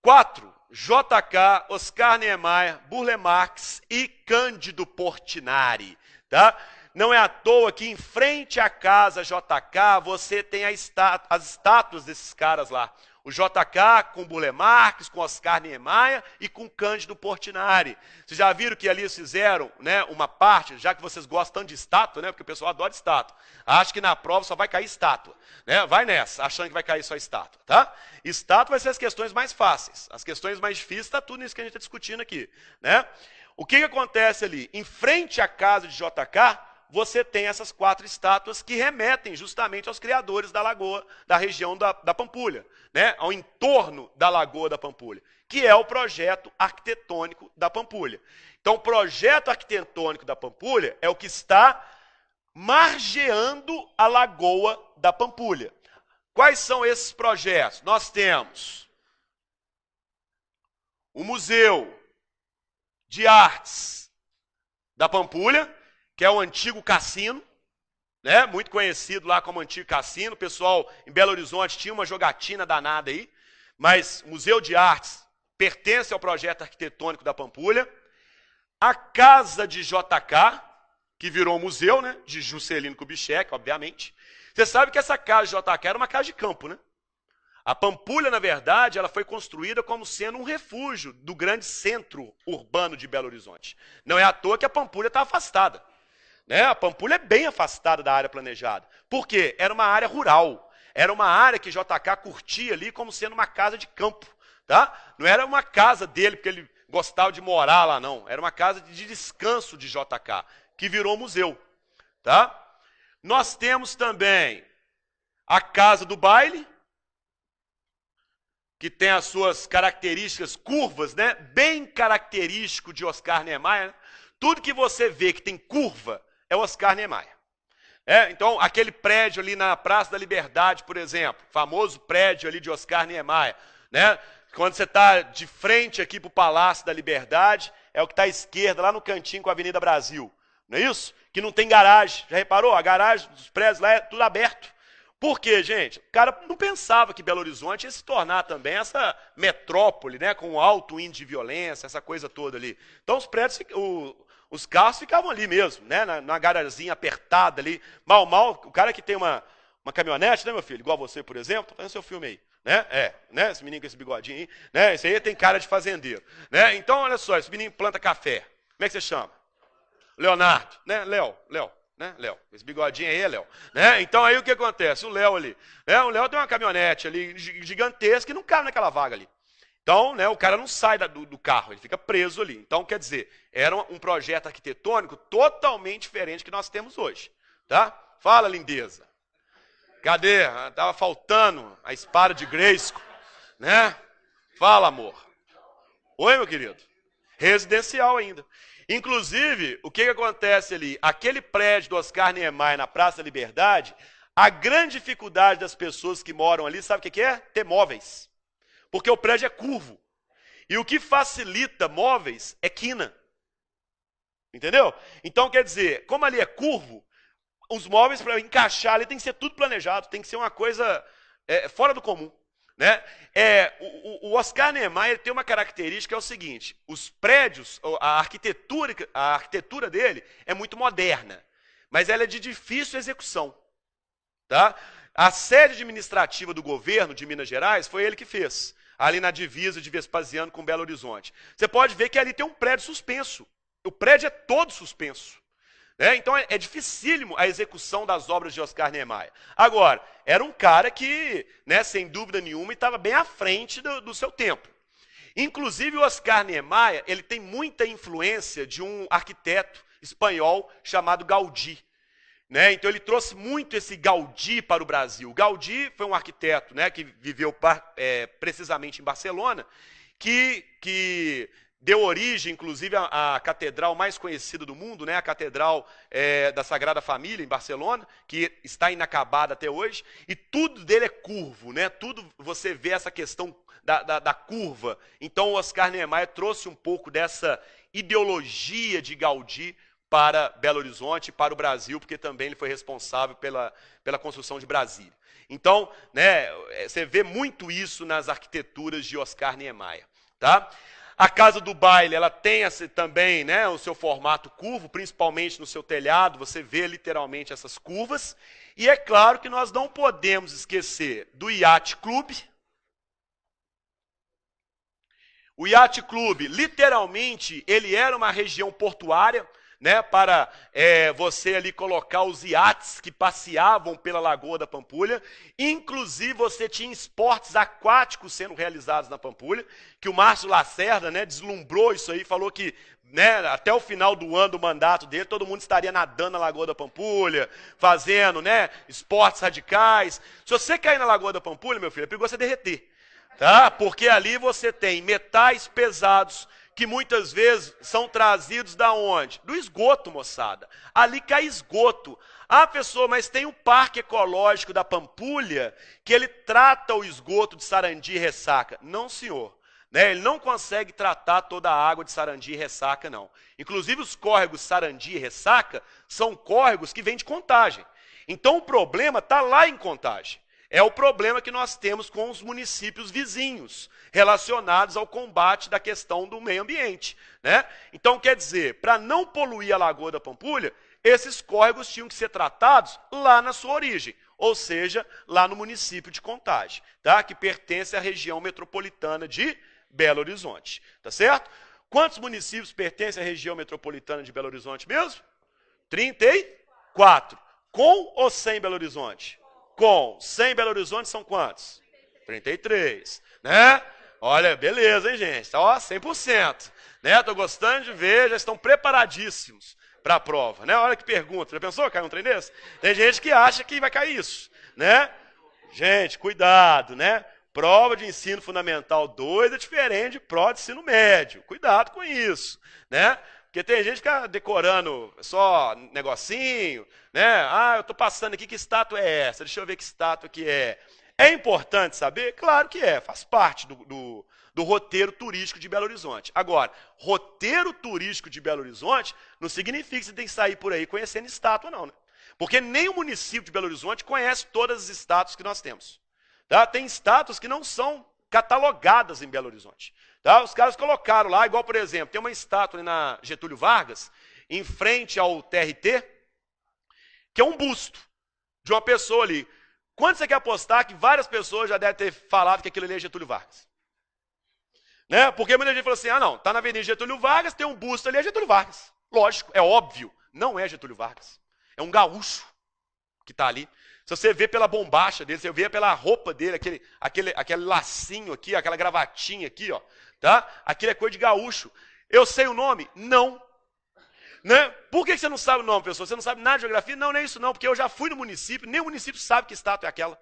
4, JK, Oscar Niemeyer, Burle Marx e Cândido Portinari, tá? Não é à toa que em frente à casa JK você tem as estátuas desses caras lá. O JK com Burle Marx, com Oscar Niemeyer e com Cândido Portinari. Vocês já viram que ali eles fizeram, né, uma parte, já que vocês gostam tanto de estátua, né, porque o pessoal adora estátua. Acho que na prova só vai cair estátua, né? Vai nessa, achando que vai cair só estátua, tá? Estátua vai ser as questões mais fáceis. As questões mais difíceis está tudo nisso que a gente está discutindo aqui, né? O que acontece ali? Em frente à casa de JK, você tem essas 4 estátuas que remetem justamente aos criadores da lagoa, da região da Pampulha, né? Ao entorno da lagoa da Pampulha, que é o projeto arquitetônico da Pampulha. Então, o projeto arquitetônico da Pampulha é o que está margeando a lagoa da Pampulha. Quais são esses projetos? Nós temos o Museu de Artes da Pampulha, que é o antigo cassino, né? Muito conhecido lá como antigo cassino. O pessoal em Belo Horizonte tinha uma jogatina danada aí, mas o Museu de Artes pertence ao projeto arquitetônico da Pampulha. A Casa de JK, que virou um museu, né? De Juscelino Kubitschek, obviamente. Você sabe que essa casa de JK era uma casa de campo, né? A Pampulha, na verdade, ela foi construída como sendo um refúgio do grande centro urbano de Belo Horizonte. Não é à toa que a Pampulha está afastada, né? A Pampulha é bem afastada da área planejada. Por quê? Era uma área rural. Era uma área que JK curtia ali como sendo uma casa de campo, tá? Não era uma casa dele porque ele gostava de morar lá, não. Era uma casa de descanso de JK, que virou museu, tá? Nós temos também a Casa do Baile, que tem as suas características curvas, né? Bem característico de Oscar Niemeyer. Tudo que você vê que tem curva é Oscar Niemeyer. Então, aquele prédio ali na Praça da Liberdade, por exemplo, famoso prédio ali de Oscar Niemeyer, né? Quando você está de frente aqui para o Palácio da Liberdade, é o que está à esquerda, lá no cantinho com a Avenida Brasil. Não é isso? Que não tem garagem. Já reparou? A garagem dos prédios lá é tudo aberto. Por quê, gente? O cara não pensava que Belo Horizonte ia se tornar também essa metrópole, né? Com alto índice de violência, essa coisa toda ali. Então os prédios, os carros ficavam ali mesmo, né? Na garazinha apertada ali. Mal, o cara que tem uma caminhonete, né, meu filho? Igual você, por exemplo, tá fazendo seu filme aí. Né? Esse menino com esse bigodinho aí, né? Esse aí tem cara de fazendeiro, né? Então, olha só, esse menino planta café. Como é que você chama? Leonardo, né? Léo. né, Léo? Esse bigodinho aí é Léo. Né? Então aí o que acontece? O Léo ali, né? O Léo tem uma caminhonete ali gigantesca que não cabe naquela vaga ali. Então, né, o cara não sai do carro, ele fica preso ali. Então, quer dizer, era um projeto arquitetônico totalmente diferente que nós temos hoje. Tá? Fala, lindeza. Cadê? Tava faltando a espada de Grayskull, né? Fala, amor. Oi, meu querido. Residencial ainda. Inclusive, o que acontece ali? Aquele prédio do Oscar Niemeyer na Praça da Liberdade, a grande dificuldade das pessoas que moram ali, sabe o que é? Ter móveis. Porque o prédio é curvo. E o que facilita móveis é quina. Entendeu? Então, quer dizer, como ali é curvo, os móveis para encaixar ali tem que ser tudo planejado, tem que ser uma coisa fora do comum. Né? O Oscar Niemeyer tem uma característica que é o seguinte: os prédios, a arquitetura dele é muito moderna, mas ela é de difícil execução. Tá? A sede administrativa do governo de Minas Gerais foi ele que fez, ali na divisa de Vespasiano com Belo Horizonte. Você pode ver que ali tem um prédio suspenso. O prédio é todo suspenso. Então é dificílimo a execução das obras de Oscar Niemeyer. Agora, era um cara que, né, sem dúvida nenhuma, estava bem à frente do seu tempo. Inclusive, o Oscar Niemeyer, ele tem muita influência de um arquiteto espanhol chamado Gaudí. Né? Então ele trouxe muito esse Gaudí para o Brasil. Gaudí foi um arquiteto, né, que viveu precisamente em Barcelona, que deu origem, inclusive, à catedral mais conhecida do mundo, né, a Catedral da Sagrada Família, em Barcelona, que está inacabada até hoje, e tudo dele é curvo, né, tudo você vê essa questão da curva. Então o Oscar Niemeyer trouxe um pouco dessa ideologia de Gaudí para Belo Horizonte e para o Brasil, porque também ele foi responsável pela construção de Brasília. Então, né, você vê muito isso nas arquiteturas de Oscar Niemeyer. Tá? A Casa do Baile, ela tem também, né, o seu formato curvo, principalmente no seu telhado, você vê literalmente essas curvas. E é claro que nós não podemos esquecer do Yacht Club. O Yacht Club, literalmente, ele era uma região portuária, né, para você ali colocar os iates que passeavam pela Lagoa da Pampulha. Inclusive, você tinha esportes aquáticos sendo realizados na Pampulha, que o Márcio Lacerda, né, deslumbrou isso aí, falou que, né, até o final do ano do mandato dele, todo mundo estaria nadando na Lagoa da Pampulha, fazendo, né, esportes radicais. Se você cair na Lagoa da Pampulha, meu filho, é perigoso você derreter. Tá? Porque ali você tem metais pesados, que muitas vezes são trazidos da onde? Do esgoto, moçada. Ali cai esgoto. Ah, pessoa, mas tem um parque ecológico da Pampulha que ele trata o esgoto de Sarandi e Ressaca. Não, senhor. Né? Ele não consegue tratar toda a água de Sarandi e Ressaca, não. Inclusive, os córregos Sarandi e Ressaca são córregos que vêm de Contagem. Então, o problema está lá em Contagem. É o problema que nós temos com os municípios vizinhos, relacionados ao combate da questão do meio ambiente. Né? Então, quer dizer, para não poluir a Lagoa da Pampulha, esses córregos tinham que ser tratados lá na sua origem, ou seja, lá no município de Contagem, tá? Que pertence à região metropolitana de Belo Horizonte. Tá certo? Quantos municípios pertencem à região metropolitana de Belo Horizonte mesmo? 34. Com ou sem Belo Horizonte? Com. Sem Belo Horizonte são quantos? 33. Né? Olha, beleza, hein, gente? Ó, 100%. Né? Tô gostando de ver, já estão preparadíssimos para a prova. Né? Olha que pergunta. Já pensou cair um trem desse? Tem gente que acha que vai cair isso. Né? Gente, cuidado, né? Prova de ensino fundamental 2 é diferente de prova de ensino médio. Cuidado com isso. Né? Porque tem gente que fica decorando só negocinho, né? Ah, eu estou passando aqui, que estátua é essa? Deixa eu ver que estátua que é. É importante saber? Claro que é, faz parte do roteiro turístico de Belo Horizonte. Agora, roteiro turístico de Belo Horizonte não significa que você tem que sair por aí conhecendo estátua, não, né? Porque nem o município de Belo Horizonte conhece todas as estátuas que nós temos. Tá? Tem estátuas que não são catalogadas em Belo Horizonte. Tá? Os caras colocaram lá, igual, por exemplo, tem uma estátua ali na Getúlio Vargas, em frente ao TRT, que é um busto de uma pessoa ali. Quanto você quer apostar que várias pessoas já devem ter falado que aquilo ali é Getúlio Vargas? Né? Porque muita gente falou assim, ah não, tá na Avenida Getúlio Vargas, tem um busto ali, é Getúlio Vargas. Lógico, é óbvio, não é Getúlio Vargas. É um gaúcho que está ali. Se você vê pela bombacha dele, se você vê pela roupa dele, aquele lacinho aqui, aquela gravatinha aqui, ó, tá? Aquilo é coisa de gaúcho. Eu sei o nome? Não. Né? Por que você não sabe o nome, pessoal? Você não sabe nada de geografia? Não, não é isso não, porque eu já fui no município, nem o município sabe que estátua é aquela.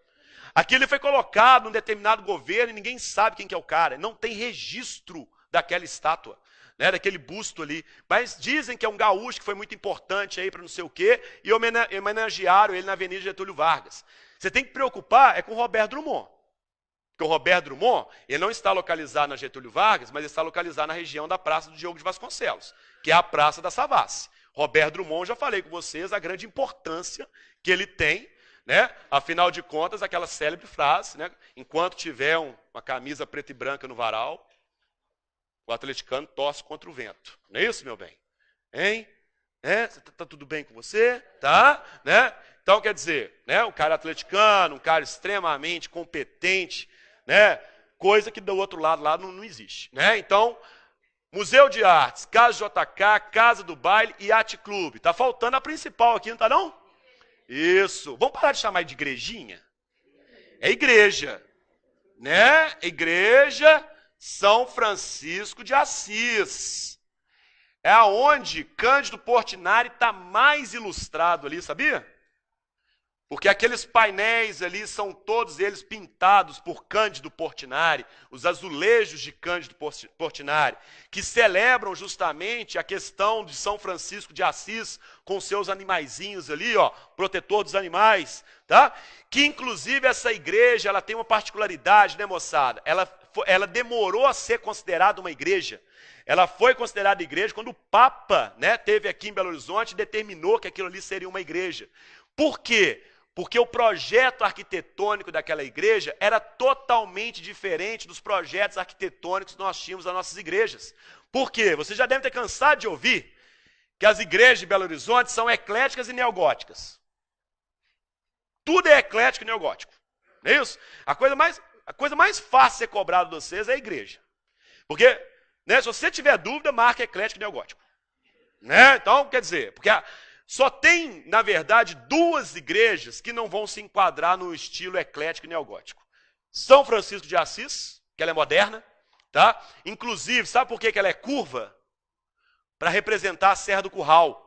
Aquilo foi colocado num determinado governo e ninguém sabe quem que é o cara. Não tem registro daquela estátua, né, daquele busto ali. Mas dizem que é um gaúcho que foi muito importante aí para não sei o quê, e homenagearam ele na Avenida Getúlio Vargas. Você tem que preocupar é com o Roberto Drummond. Porque o Roberto Drummond, ele não está localizado na Getúlio Vargas, mas está localizado na região da Praça do Diogo de Vasconcelos, que é a Praça da Savassi. Roberto Drummond, já falei com vocês a grande importância que ele tem, né? Afinal de contas, aquela célebre frase, né? Enquanto tiver uma camisa preta e branca no varal, o atleticano torce contra o vento. Não é isso, meu bem? Hein? Tá tudo bem com você? Tá? Né? Então, quer dizer, né? Um cara atleticano, um cara extremamente competente, né? Coisa que do outro lado lá não existe. Né? Então, Museu de Artes, Casa JK, Casa do Baile e Arte Clube. Tá faltando a principal aqui, não tá não? Isso. Vamos parar de chamar de igrejinha? É igreja. Né? Igreja São Francisco de Assis. É aonde Cândido Portinari está mais ilustrado ali, sabia? Porque aqueles painéis ali são todos eles pintados por Cândido Portinari, os azulejos de Cândido Portinari, que celebram justamente a questão de São Francisco de Assis com seus animaizinhos ali, ó, protetor dos animais, tá? Que inclusive essa igreja, ela tem uma particularidade, né, moçada? Ela demorou a ser considerada uma igreja. Ela foi considerada igreja quando o Papa, né, teve aqui em Belo Horizonte e determinou que aquilo ali seria uma igreja. Por quê? Porque o projeto arquitetônico daquela igreja era totalmente diferente dos projetos arquitetônicos que nós tínhamos nas nossas igrejas. Por quê? Você já deve ter cansado de ouvir que as igrejas de Belo Horizonte são ecléticas e neogóticas. Tudo é eclético e neogótico. Não é isso? A coisa mais fácil de ser cobrada de vocês é a igreja. Porque, né, se você tiver dúvida, marca eclético e neogótico. Né? Então, quer dizer, porque só tem, na verdade, duas igrejas que não vão se enquadrar no estilo eclético e neogótico. São Francisco de Assis, que ela é moderna, tá? Inclusive, sabe por que ela é curva? Para representar a Serra do Curral.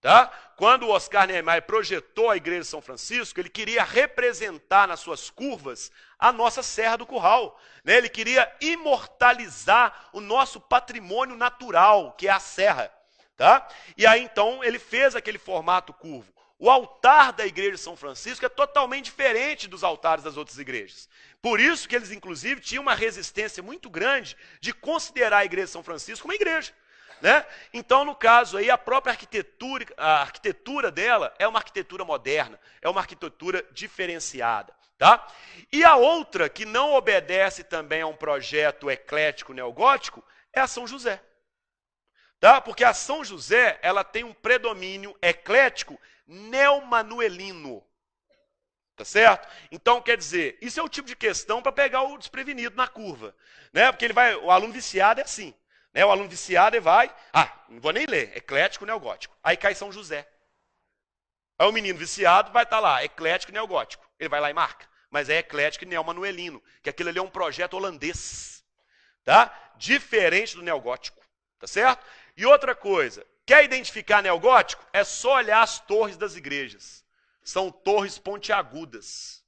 Tá? Quando o Oscar Niemeyer projetou a igreja de São Francisco, ele queria representar nas suas curvas a nossa Serra do Curral. Né? Ele queria imortalizar o nosso patrimônio natural, que é a serra. Tá? E aí então ele fez aquele formato curvo. O altar da igreja de São Francisco é totalmente diferente dos altares das outras igrejas. Por isso que eles inclusive tinham uma resistência muito grande de considerar a igreja de São Francisco uma igreja. Né? Então, no caso aí, a própria arquitetura dela é uma arquitetura moderna, é uma arquitetura diferenciada. Tá? E a outra, que não obedece também a um projeto eclético neogótico, é a São José. Tá? Porque a São José, ela tem um predomínio eclético neomanuelino. Tá certo? Então, quer dizer, isso é o tipo de questão para pegar o desprevenido na curva. Né? Porque o aluno viciado é assim. Né? O aluno viciado vai, não vou nem ler, eclético neogótico. Aí cai São José. Aí o menino viciado vai estar lá, eclético neogótico. Ele vai lá e marca. Mas é eclético e neomanuelino, que aquilo ali é um projeto holandês. Tá? Diferente do neogótico. Tá certo? E outra coisa, quer identificar neogótico? É só olhar as torres das igrejas. São torres pontiagudas.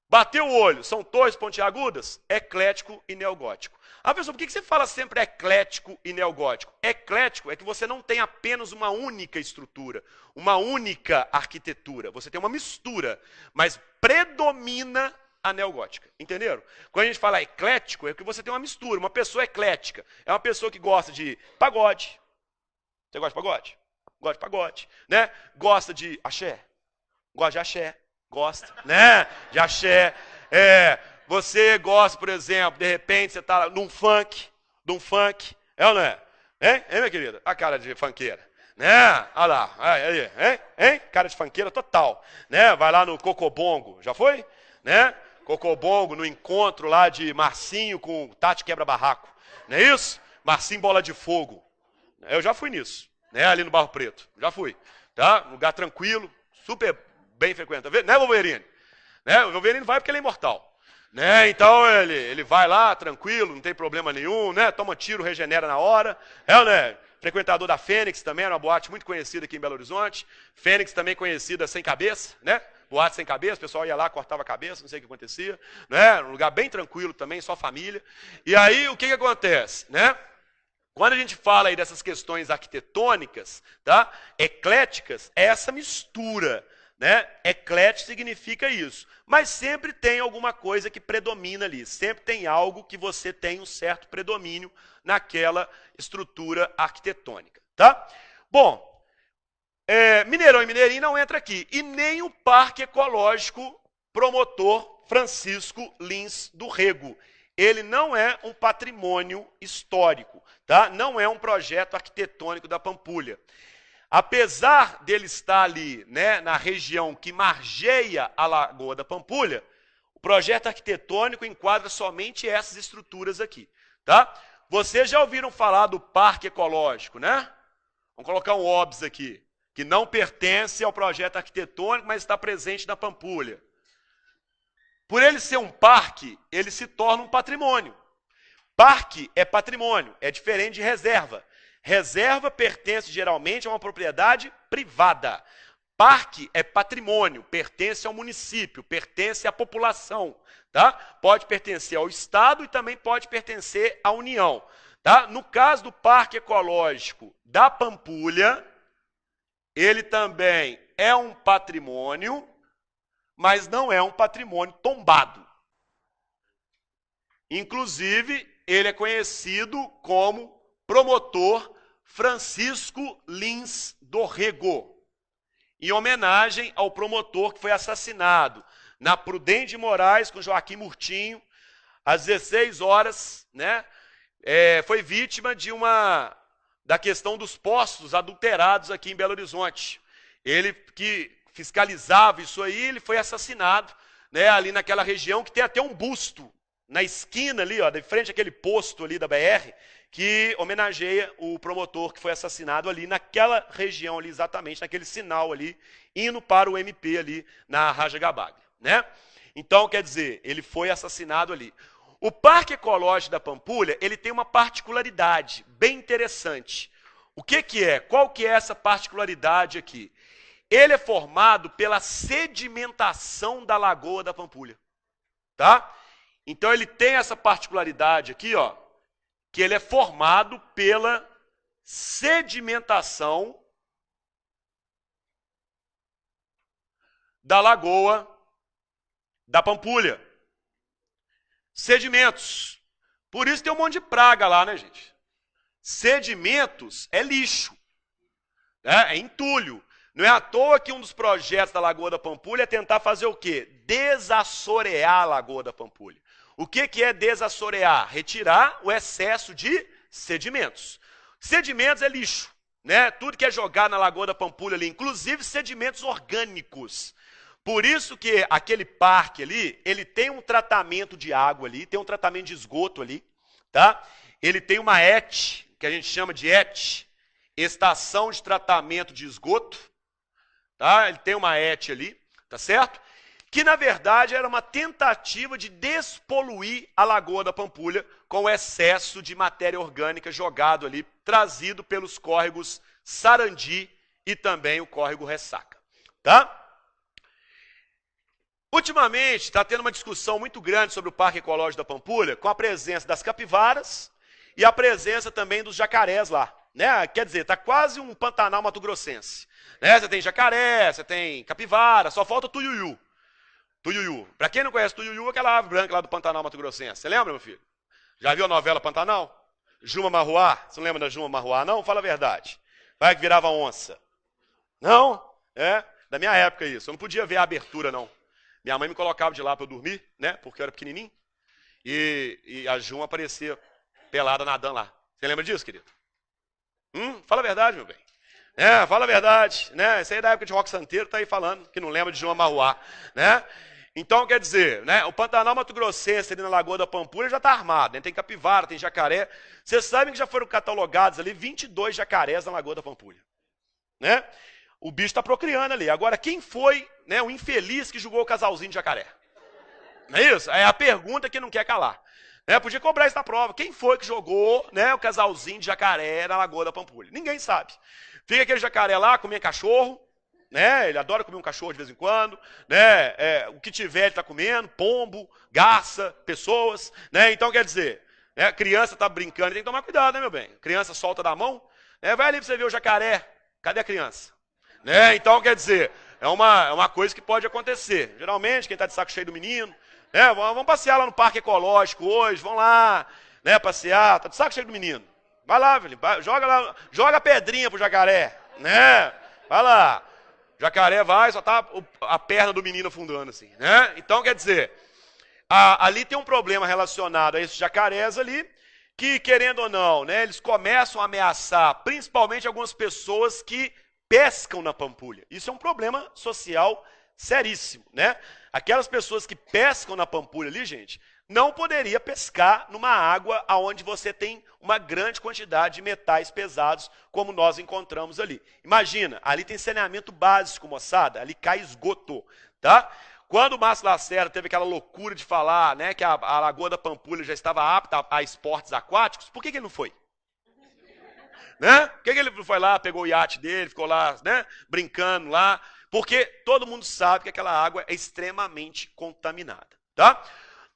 Bateu o olho, são torres pontiagudas? Eclético e neogótico. Pessoal, por que você fala sempre eclético e neogótico? Eclético é que você não tem apenas uma única estrutura, uma única arquitetura. Você tem uma mistura, mas predomina a neogótica. Entenderam? Quando a gente fala eclético, é que você tem uma mistura. Uma pessoa eclética é uma pessoa que gosta de pagode. Você gosta de pagode? Gosta de pagode. Né? Gosta de axé? Gosta de axé. Gosta, né? De axé. Você gosta, por exemplo, de repente você está num funk, é ou não é? Hein, minha querida? A cara de funkeira, né? Olha lá, aí, hein? Cara de funkeira total, né? Vai lá no Cocobongo, já foi? Né? Cocobongo, no encontro lá de Marcinho com Tati Quebra-Barraco, não é isso? Marcinho Bola de Fogo. Eu já fui nisso. né? Ali no Barro Preto. Já fui, tá? Lugar tranquilo, super bem frequentado. Né, Wolverine? Né? O Wolverine vai porque ele é imortal. Né? Então ele vai lá, tranquilo, não tem problema nenhum, né? Toma tiro, regenera na hora. Né? Frequentador da Fênix também, era uma boate muito conhecida aqui em Belo Horizonte. Fênix também conhecida sem cabeça, né? Boate sem cabeça, o pessoal ia lá, cortava a cabeça, não sei o que acontecia. Né? Um lugar bem tranquilo também, só família. E aí, o que acontece? Né? Quando a gente fala aí dessas questões arquitetônicas, tá? Ecléticas, é essa mistura. Né? Eclético significa isso. Mas sempre tem alguma coisa que predomina ali. Sempre tem algo que você tem um certo predomínio naquela estrutura arquitetônica. Tá? Bom, Mineirão e Mineirinho não entra aqui. E nem o Parque Ecológico Promotor Francisco Lins do Rego. Ele não é um patrimônio histórico. Tá? Não é um projeto arquitetônico da Pampulha. Apesar dele estar ali, né, na região que margeia a Lagoa da Pampulha, o projeto arquitetônico enquadra somente essas estruturas aqui. Tá? Vocês já ouviram falar do Parque Ecológico, né? Vamos colocar um óbvio aqui, que não pertence ao projeto arquitetônico, mas está presente na Pampulha. Por ele ser um parque, ele se torna um patrimônio. Parque é patrimônio, é diferente de reserva. Reserva pertence geralmente a uma propriedade privada. Parque é patrimônio, pertence ao município, pertence à população. Tá? Pode pertencer ao Estado e também pode pertencer à União. Tá? No caso do Parque Ecológico da Pampulha, ele também é um patrimônio, mas não é um patrimônio tombado. Inclusive, ele é conhecido como promotor Francisco Lins do Rego, em homenagem ao promotor que foi assassinado na Prudente de Moraes com Joaquim Murtinho, às 16 horas, né? Foi vítima da questão dos postos adulterados aqui em Belo Horizonte. Ele que fiscalizava isso aí, ele foi assassinado, né, ali naquela região que tem até um busto na esquina ali, ó, de frente àquele posto ali da BR, que homenageia o promotor que foi assassinado ali naquela região ali, exatamente, naquele sinal ali, indo para o MP ali na Raja Gabaglia, né? Então, quer dizer, ele foi assassinado ali. O Parque Ecológico da Pampulha, ele tem uma particularidade bem interessante. O que é? Qual que é essa particularidade aqui? Ele é formado pela sedimentação da Lagoa da Pampulha, tá? Então, ele tem essa particularidade aqui, ó, que ele é formado pela sedimentação da Lagoa da Pampulha. Sedimentos. Por isso tem um monte de praga lá, né, gente? Sedimentos é lixo, né? É entulho. Não é à toa que um dos projetos da Lagoa da Pampulha é tentar fazer o quê? Desassorear a Lagoa da Pampulha. O que é desassorear? Retirar o excesso de sedimentos. Sedimentos é lixo, né? Tudo que é jogado na Lagoa da Pampulha ali, inclusive sedimentos orgânicos. Por isso que aquele parque ali, ele tem um tratamento de água ali, tem um tratamento de esgoto ali, tá? Ele tem uma ET, que a gente chama de ET, Estação de Tratamento de Esgoto, tá? Ele tem uma ET ali, tá certo? Que, na verdade, era uma tentativa de despoluir a Lagoa da Pampulha com o excesso de matéria orgânica jogado ali, trazido pelos córregos Sarandi e também o córrego Ressaca. Tá? Ultimamente, está tendo uma discussão muito grande sobre o Parque Ecológico da Pampulha, com a presença das capivaras e a presença também dos jacarés lá. Né? Quer dizer, está quase um Pantanal mato-grossense. Né? Você tem jacaré, você tem capivara, só falta tuiuiu. Tuiuiu. Para quem não conhece tuiuiu, é aquela ave branca lá do Pantanal mato-grossense. Você lembra, meu filho? Já viu a novela Pantanal? Juma Marruá? Você não lembra da Juma Marruá, não? Fala a verdade. Vai que virava onça. Não? É? Da minha época isso. Eu não podia ver a abertura, não. Minha mãe me colocava de lá para eu dormir, né? Porque eu era pequenininho. E a Juma aparecia pelada nadando lá. Você lembra disso, querido? Fala a verdade, meu bem. Fala a verdade. Né? Isso aí é da época de Roque Santeiro, tá aí falando, que não lembra de Juma Marruá. Né? Então, quer dizer, né, o Pantanal Mato Grossense ali na Lagoa da Pampulha já está armado, né? Tem capivara, tem jacaré. Vocês sabem que já foram catalogados ali 22 jacarés na Lagoa da Pampulha, né? O bicho está procriando ali. Agora, quem foi, né, o infeliz que jogou o casalzinho de jacaré? Não é isso? É a pergunta que não quer calar. Né? Podia cobrar isso na prova. Quem foi que jogou, né, o casalzinho de jacaré na Lagoa da Pampulha? Ninguém sabe. Fica aquele jacaré lá, comendo cachorro, né? Ele adora comer um cachorro de vez em quando, né? O que tiver ele está comendo, pombo, garça, pessoas, né? Então, quer dizer, né, a criança está brincando, tem que tomar cuidado, né, meu bem? A criança solta da mão, né? Vai ali para você ver o jacaré. Cadê a criança? Né? Então, quer dizer, é uma coisa que pode acontecer. Geralmente, quem está de saco cheio do menino, né? Vamos passear lá no Parque Ecológico hoje, vão lá, né, passear, está de saco cheio do menino. Vai lá, velho, joga lá, joga a pedrinha pro jacaré, né? Vai lá. O jacaré vai, só tá a perna do menino afundando assim, né? Então, quer dizer, ali tem um problema relacionado a esses jacarés ali, que, querendo ou não, né, eles começam a ameaçar, principalmente algumas pessoas que pescam na Pampulha. Isso é um problema social seríssimo, né? Aquelas pessoas que pescam na Pampulha ali, gente, não poderia pescar numa água onde você tem uma grande quantidade de metais pesados, como nós encontramos ali. Imagina, ali tem saneamento básico, moçada, ali cai esgoto, tá? Quando o Márcio Lacerda teve aquela loucura de falar, né, que a Lagoa da Pampulha já estava apta a esportes aquáticos, por que ele não foi? Né? Por que ele não foi lá, pegou o iate dele, ficou lá, né, brincando lá? Porque todo mundo sabe que aquela água é extremamente contaminada, tá?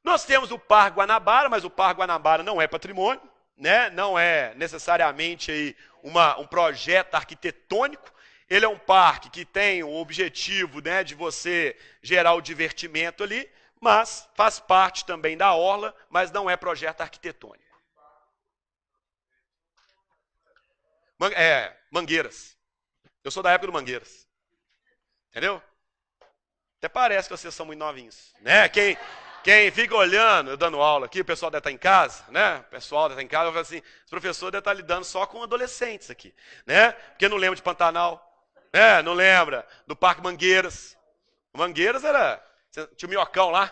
Nós temos o Parque Guanabara, mas o Parque Guanabara não é patrimônio, né? Não é necessariamente aí um projeto arquitetônico. Ele é um parque que tem o objetivo, né, de você gerar o divertimento ali, mas faz parte também da orla, mas não é projeto arquitetônico. Mangueiras. Eu sou da época do Mangueiras. Entendeu? Até parece que vocês são muito novinhos, né? Quem fica olhando, eu dando aula aqui, o pessoal deve estar em casa, né? O pessoal deve estar em casa, eu falo assim, os professores devem estar lidando só com adolescentes aqui, né? Porque não lembra de Pantanal, né? Não lembra do Parque Mangueiras. O Mangueiras tinha o Minhocão lá.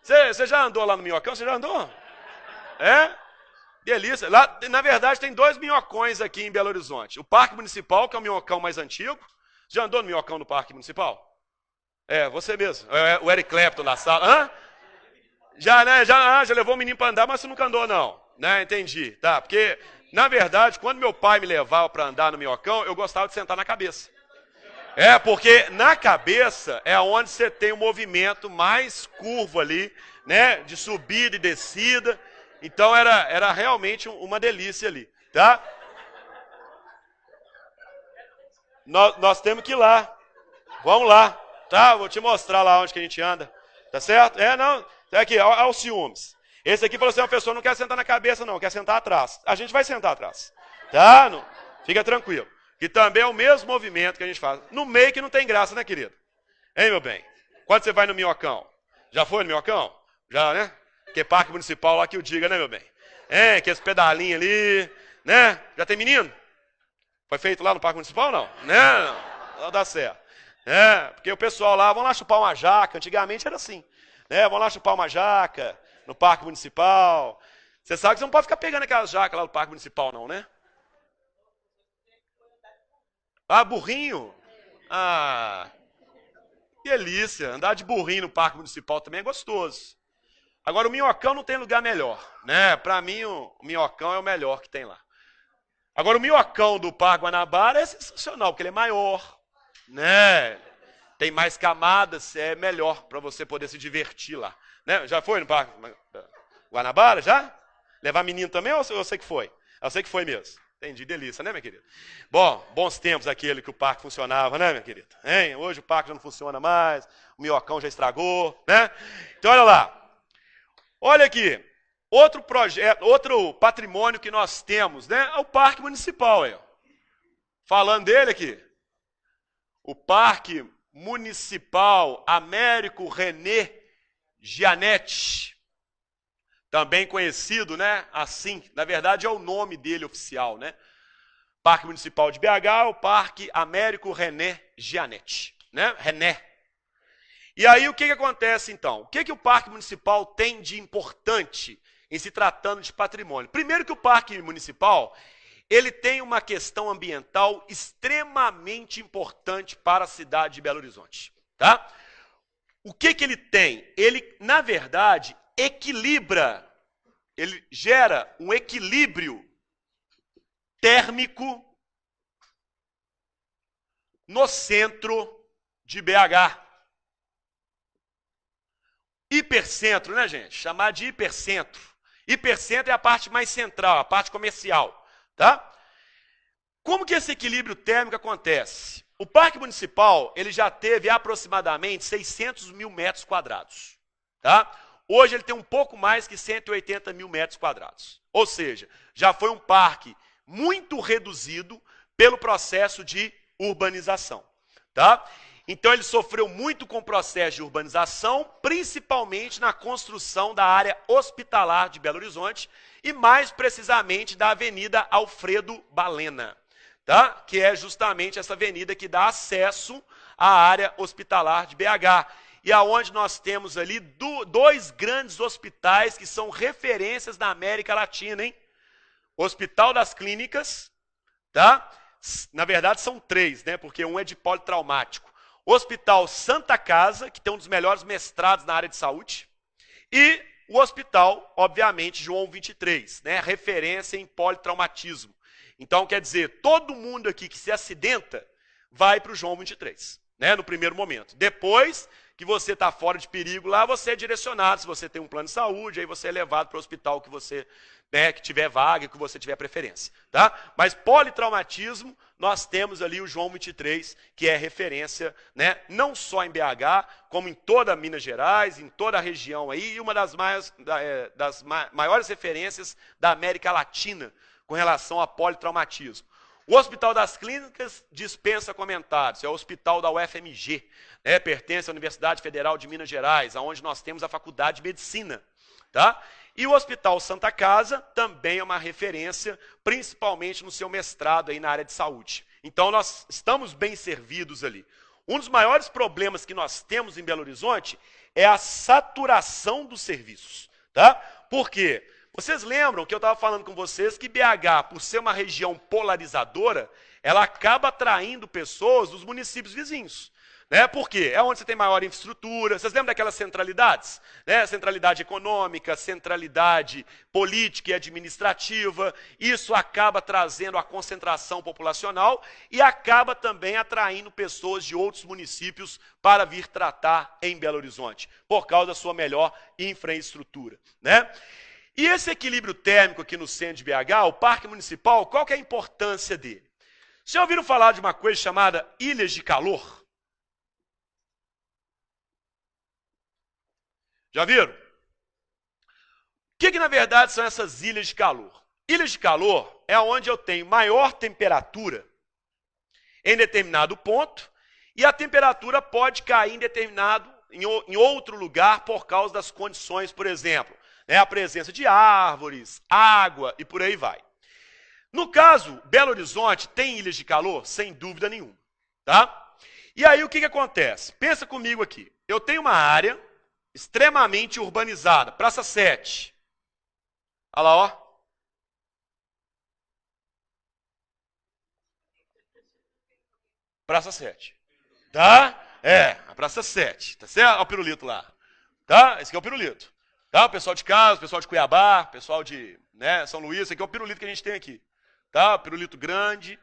Você já andou lá no Minhocão? Você já andou? É? Delícia. Lá, na verdade, tem 2 minhocões aqui em Belo Horizonte. O Parque Municipal, que é o minhocão mais antigo. Já andou no minhocão do Parque Municipal? É, você mesmo. O Eric Clapton na sala. Hã? Já, né? Já levou o menino para andar, mas você nunca andou, não. Né? Entendi. Tá, porque, na verdade, quando meu pai me levava para andar no minhocão, eu gostava de sentar na cabeça. Porque na cabeça é onde você tem o movimento mais curvo ali, né? De subida e descida. Então era realmente uma delícia ali, tá? Nós temos que ir lá. Vamos lá, tá? Vou te mostrar lá onde que a gente anda. Tá certo? Não. Tá aqui, olha os ciúmes. Esse aqui falou assim, uma pessoa não quer sentar na cabeça não, quer sentar atrás. A gente vai sentar atrás. Tá? Não, fica tranquilo. Que também é o mesmo movimento que a gente faz. No meio que não tem graça, né, querido? Hein, meu bem? Quando você vai no Minhocão? Já foi no Minhocão? Já, né? Que é parque municipal lá que o diga, né, meu bem? Que esse pedalinho ali, né? Já tem menino? Foi feito lá no parque municipal ou não? Né? Não dá certo. Porque o pessoal lá, vão lá chupar uma jaca, antigamente era assim. Né? Vão lá chupar uma jaca no parque municipal. Você sabe que você não pode ficar pegando aquelas jacas lá no parque municipal, não, né? Burrinho? Que delícia. Andar de burrinho no parque municipal também é gostoso. Agora, o Minhocão não tem lugar melhor, né? Para mim, o Minhocão é o melhor que tem lá. Agora, o Minhocão do Parque Guanabara é sensacional, porque ele é maior, né? Tem mais camadas, é melhor para você poder se divertir lá. Né? Já foi no Parque Guanabara, já? Levar menino também ou eu sei que foi? Eu sei que foi mesmo. Entendi, delícia, né, minha querida? Bom, bons tempos aquele que o parque funcionava, né, minha querida? Hoje o parque já não funciona mais, o Minhocão já estragou, né? Então, olha lá. Olha aqui, outro projeto, outro patrimônio que nós temos, né? É o Parque Municipal aí, ó. Falando dele aqui. O Parque Municipal Américo René Gianetti. Também conhecido, né? Assim, na verdade é o nome dele oficial, né? Parque Municipal de BH, o Parque Américo René Gianetti, né? René. E aí o que acontece então? O que o Parque Municipal tem de importante em se tratando de patrimônio? Primeiro que o Parque Municipal, ele tem uma questão ambiental extremamente importante para a cidade de Belo Horizonte, tá? O que ele tem? Ele, na verdade, equilibra, ele gera um equilíbrio térmico no centro de BH. Hipercentro, né, gente? Chamar de hipercentro. Hipercentro é a parte mais central, a parte comercial, tá? Como que esse equilíbrio térmico acontece? O Parque Municipal, ele já teve aproximadamente 600 mil metros quadrados, tá? Hoje ele tem um pouco mais que 180 mil metros quadrados. Ou seja, já foi um parque muito reduzido pelo processo de urbanização, tá? Então ele sofreu muito com o processo de urbanização, principalmente na construção da área hospitalar de Belo Horizonte e mais precisamente da Avenida Alfredo Balena, tá? Que é justamente essa avenida que dá acesso à área hospitalar de BH. E aonde nós temos ali dois grandes hospitais que são referências na América Latina, hein? O Hospital das Clínicas, tá? Na verdade são três, né? Porque um é de politraumático. O Hospital Santa Casa, que tem um dos melhores mestrados na área de saúde, e o Hospital, obviamente, João 23, né? Referência em politraumatismo. Então, quer dizer, todo mundo aqui que se acidenta vai para o João 23, né? No primeiro momento. Depois que você está fora de perigo lá, você é direcionado, se você tem um plano de saúde, aí você é levado para o hospital que você, né, que tiver vaga, que você tiver preferência, tá? Mas politraumatismo, nós temos ali o João 23, que é referência, né, não só em BH, como em toda Minas Gerais, em toda a região aí, e uma das maiores referências da América Latina com relação a politraumatismo. O Hospital das Clínicas dispensa comentários, é o hospital da UFMG, né, pertence à Universidade Federal de Minas Gerais, onde nós temos a Faculdade de Medicina, tá? E o Hospital Santa Casa também é uma referência, principalmente no seu mestrado aí na área de saúde. Então nós estamos bem servidos ali. Um dos maiores problemas que nós temos em Belo Horizonte é a saturação dos serviços, tá? Por quê? Vocês lembram que eu estava falando com vocês que BH, por ser uma região polarizadora, ela acaba atraindo pessoas dos municípios vizinhos. Né? Por quê? É onde você tem maior infraestrutura. Vocês lembram daquelas centralidades? Né? Centralidade econômica, centralidade política e administrativa. Isso acaba trazendo a concentração populacional e acaba também atraindo pessoas de outros municípios para vir tratar em Belo Horizonte, por causa da sua melhor infraestrutura. Né? E esse equilíbrio térmico aqui no centro de BH, o Parque Municipal, qual que é a importância dele? Vocês já ouviram falar de uma coisa chamada ilhas de calor? Já viram? O que na verdade são essas ilhas de calor? Ilhas de calor é onde eu tenho maior temperatura em determinado ponto e a temperatura pode cair em outro lugar por causa das condições, por exemplo, né, a presença de árvores, água e por aí vai. No caso, Belo Horizonte tem ilhas de calor? Sem dúvida nenhuma. Tá? E aí o que acontece? Pensa comigo aqui. Eu tenho uma área extremamente urbanizada, Praça 7. Olha lá, ó. Praça 7. Tá? É, a Praça 7. Tá certo? Olha o pirulito lá. Tá? Esse aqui é o pirulito. Tá? O pessoal de casa, o pessoal de Cuiabá, o pessoal de, né, São Luís, esse aqui é o pirulito que a gente tem aqui. Tá? Pirulito grande.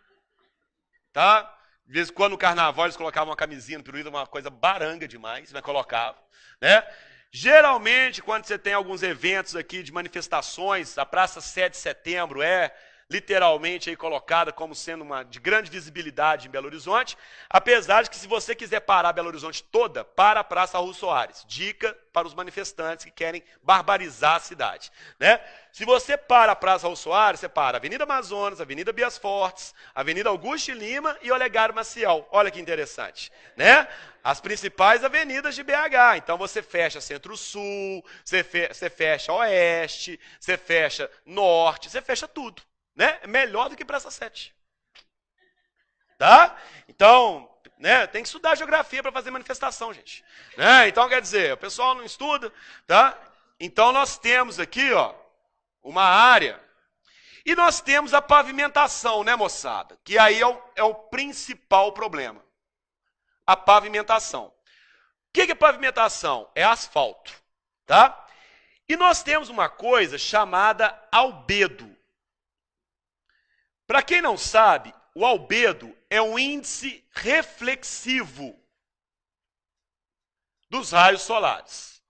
Tá? De vez em quando no carnaval eles colocavam uma camisinha no pirulito, uma coisa baranga demais, mas colocavam. Né? Geralmente, quando você tem alguns eventos aqui de manifestações, a Praça 7 de Setembro é literalmente aí colocada como sendo uma de grande visibilidade em Belo Horizonte, apesar de que se você quiser parar Belo Horizonte toda, para a Praça Raul Soares. Dica para os manifestantes que querem barbarizar a cidade. Né? Se você para a Praça Raul Soares, você para a Avenida Amazonas, Avenida Bias Fortes, Avenida Augusto Lima e Olegário Maciel. Olha que interessante. Né? As principais avenidas de BH. Então você fecha Centro-Sul, você fecha Oeste, você fecha Norte, você fecha tudo. Né? É melhor do que Praça 7. Tá? Então, né? Tem que estudar geografia para fazer manifestação, gente. Né? Então, quer dizer, o pessoal não estuda, tá? Então, nós temos aqui, ó, uma área. E nós temos a pavimentação, né, moçada? Que aí é o principal problema. A pavimentação. O que é pavimentação? É asfalto, tá? E nós temos uma coisa chamada albedo. Para quem não sabe, o albedo é um índice reflexivo dos raios solares.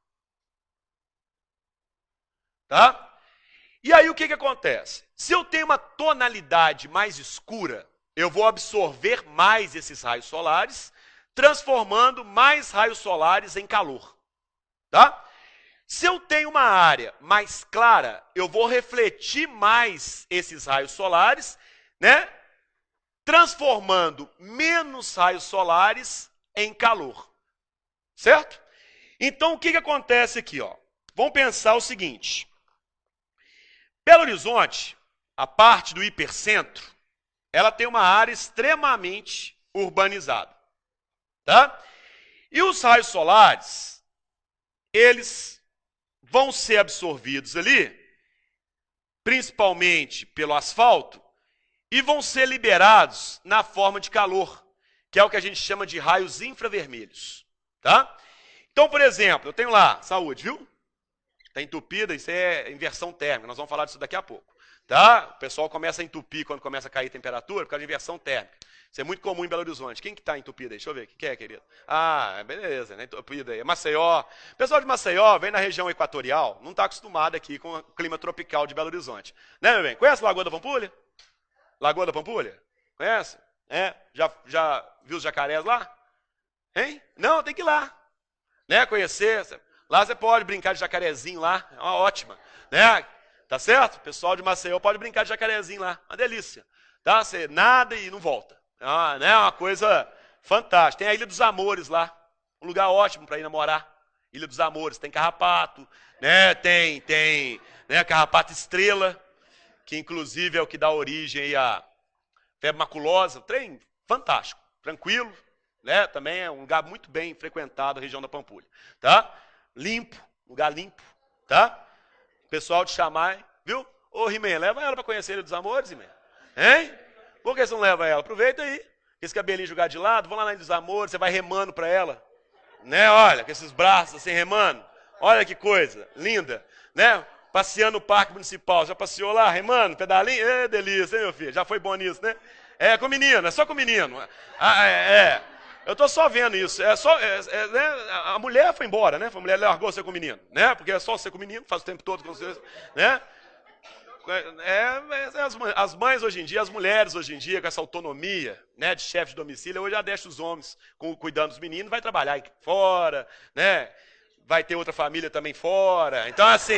Tá? E aí o que acontece? Se eu tenho uma tonalidade mais escura, eu vou absorver mais esses raios solares, transformando mais raios solares em calor. Tá? Se eu tenho uma área mais clara, eu vou refletir mais esses raios solares, né? Transformando menos raios solares em calor. Certo? Então, o que acontece aqui? Ó? Vamos pensar o seguinte. Belo Horizonte, a parte do hipercentro, ela tem uma área extremamente urbanizada. Tá? E os raios solares, eles vão ser absorvidos ali, principalmente pelo asfalto, e vão ser liberados na forma de calor, que é o que a gente chama de raios infravermelhos. Tá? Então, por exemplo, eu tenho lá, saúde, viu? Está entupida, isso é inversão térmica, nós vamos falar disso daqui a pouco. Tá? O pessoal começa a entupir quando começa a cair a temperatura, por causa de inversão térmica. Isso é muito comum em Belo Horizonte. Quem que está entupido aí? Deixa eu ver, o que é, querido? Ah, beleza, né? Entupida aí. Maceió. O pessoal de Maceió vem na região equatorial, não está acostumado aqui com o clima tropical de Belo Horizonte. Né, meu bem? Conhece a Lagoa da Pampulha? Lagoa da Pampulha? Conhece? É? Já viu os jacarés lá? Hein? Não, tem que ir lá. Né? Conhecer. Lá você pode brincar de jacarezinho lá, é uma ótima. Né? Tá certo? O pessoal de Maceió pode brincar de jacarezinho lá, uma delícia. Tá? Você nada e não volta. É uma coisa fantástica. Tem a Ilha dos Amores lá, um lugar ótimo para ir namorar. Ilha dos Amores, tem carrapato, né? Tem né, carrapato estrela, que inclusive é o que dá origem aí à febre maculosa. Trem fantástico, tranquilo, né? Também é um lugar muito bem frequentado, a região da Pampulha. Tá? Limpo, lugar limpo, tá? O pessoal te chamar, viu? Ô, He-Man, leva ela para conhecer a Ilha dos Amores, He-Man. Hein? Por que você não leva ela? Aproveita aí. Esse cabelinho jogado de lado, vão lá na Ilha dos Amores, você vai remando para ela. Né? Olha, com esses braços assim remando. Olha que coisa linda, né? Passeando no Parque Municipal. Já passeou lá, remando, pedalinho? É delícia, hein, meu filho? Já foi bom nisso, né? É com menino, é só com menino. Eu tô só vendo isso. Né? A mulher foi embora, né? A mulher largou você com o menino, né? Porque é só você com o menino, faz o tempo todo com você, né? As mães hoje em dia, as mulheres hoje em dia, com essa autonomia, né, de chefe de domicílio, hoje já deixa os homens cuidando dos meninos, vai trabalhar fora, né? Vai ter outra família também fora. Então, assim,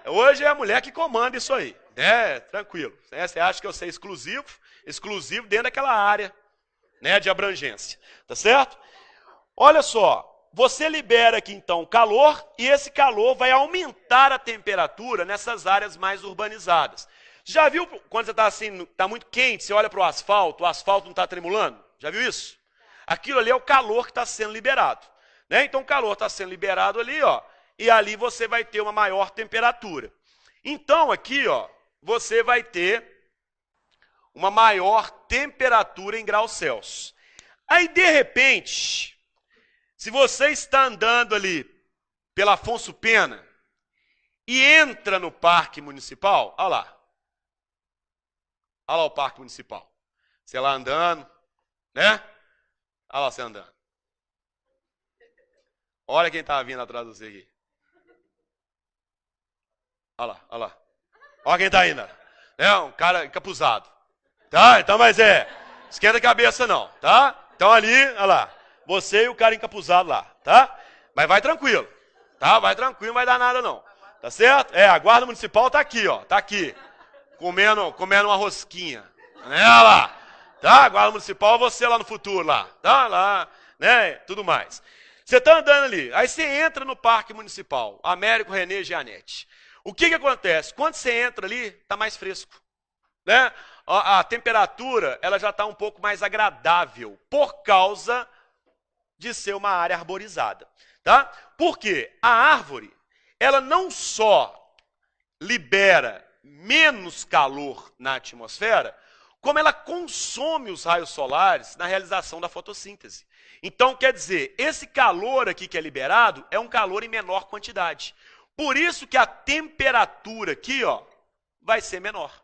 hoje é a mulher que comanda isso aí, né? Tranquilo. Você acha que eu sei exclusivo dentro daquela área, né, de abrangência, tá certo? Olha só. Você libera aqui, então, calor, e esse calor vai aumentar a temperatura nessas áreas mais urbanizadas. Já viu quando você está assim, está muito quente, você olha para o asfalto não está tremulando? Já viu isso? Aquilo ali é o calor que está sendo liberado. Né? Então, o calor está sendo liberado ali, ó, e ali você vai ter uma maior temperatura. Então, aqui, ó, você vai ter uma maior temperatura em graus Celsius. Aí, de repente, se você está andando ali pela Afonso Pena e entra no Parque Municipal, olha lá. Olha lá o Parque Municipal. Você lá andando, né? Olha lá você andando. Olha quem está vindo atrás de você aqui. Olha lá, olha lá. Olha quem está indo. É um cara encapuzado. Tá? Então, mas esquenta a cabeça não, tá? Então ali, olha lá. Você e o cara encapuzado lá, tá? Mas vai tranquilo, tá? Vai tranquilo, não vai dar nada não. Tá certo? A guarda municipal tá aqui, ó. Tá aqui. Comendo uma rosquinha. Né? Olha lá. Tá? A guarda municipal, você lá no futuro lá. Tá? Lá, né? Tudo mais. Você tá andando ali. Aí você entra no Parque Municipal. Américo René Gianetti. O que acontece? Quando você entra ali, tá mais fresco. Né? a temperatura ela já está um pouco mais agradável por causa de ser uma área arborizada, tá? Porque a árvore, ela não só libera menos calor na atmosfera, como ela consome os raios solares na realização da fotossíntese. Então, quer dizer, esse calor aqui que é liberado é um calor em menor quantidade. Por isso que a temperatura aqui, ó, vai ser menor.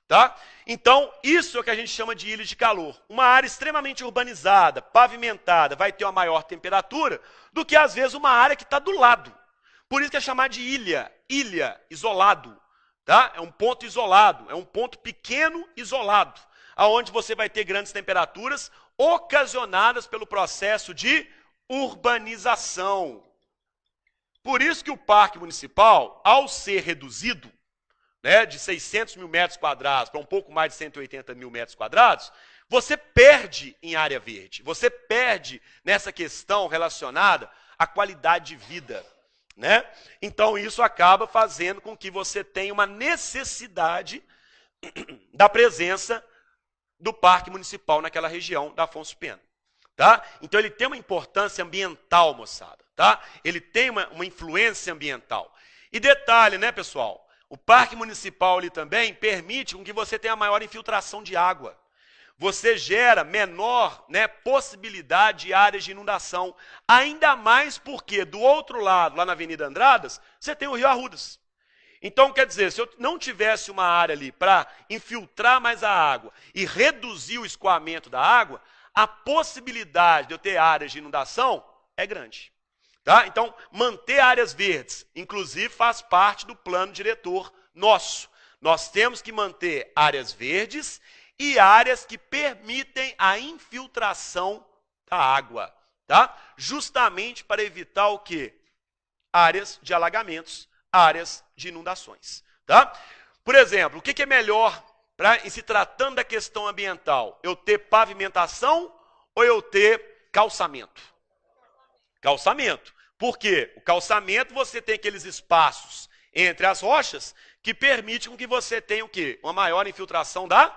Tá? Então, isso é o que a gente chama de ilha de calor. Uma área extremamente urbanizada, pavimentada, vai ter uma maior temperatura do que, às vezes, uma área que está do lado. Por isso que é chamada de ilha, isolado. Tá? É um ponto isolado, é um ponto pequeno isolado, aonde você vai ter grandes temperaturas ocasionadas pelo processo de urbanização. Por isso que o parque municipal, ao ser reduzido, né, de 600 mil metros quadrados para um pouco mais de 180 mil metros quadrados, você perde em área verde, você perde nessa questão relacionada à qualidade de vida. Né? Então, isso acaba fazendo com que você tenha uma necessidade da presença do parque municipal naquela região da Afonso Pena. Tá? Então, ele tem uma importância ambiental, moçada. Tá? Ele tem uma influência ambiental. E detalhe, né, pessoal? O parque municipal ali também permite com que você tenha maior infiltração de água. Você gera menor, né, possibilidade de áreas de inundação. Ainda mais porque do outro lado, lá na Avenida Andradas, você tem o Rio Arrudas. Então, quer dizer, se eu não tivesse uma área ali para infiltrar mais a água e reduzir o escoamento da água, a possibilidade de eu ter áreas de inundação é grande. Tá? Então, manter áreas verdes, inclusive, faz parte do plano diretor nosso. Nós temos que manter áreas verdes e áreas que permitem a infiltração da água. Tá? Justamente para evitar o quê? Áreas de alagamentos, áreas de inundações. Tá? Por exemplo, o que é melhor em se tratando da questão ambiental? Eu ter pavimentação ou eu ter calçamento? Calçamento. Por quê? O calçamento, você tem aqueles espaços entre as rochas que permitem que você tenha o quê? Uma maior infiltração da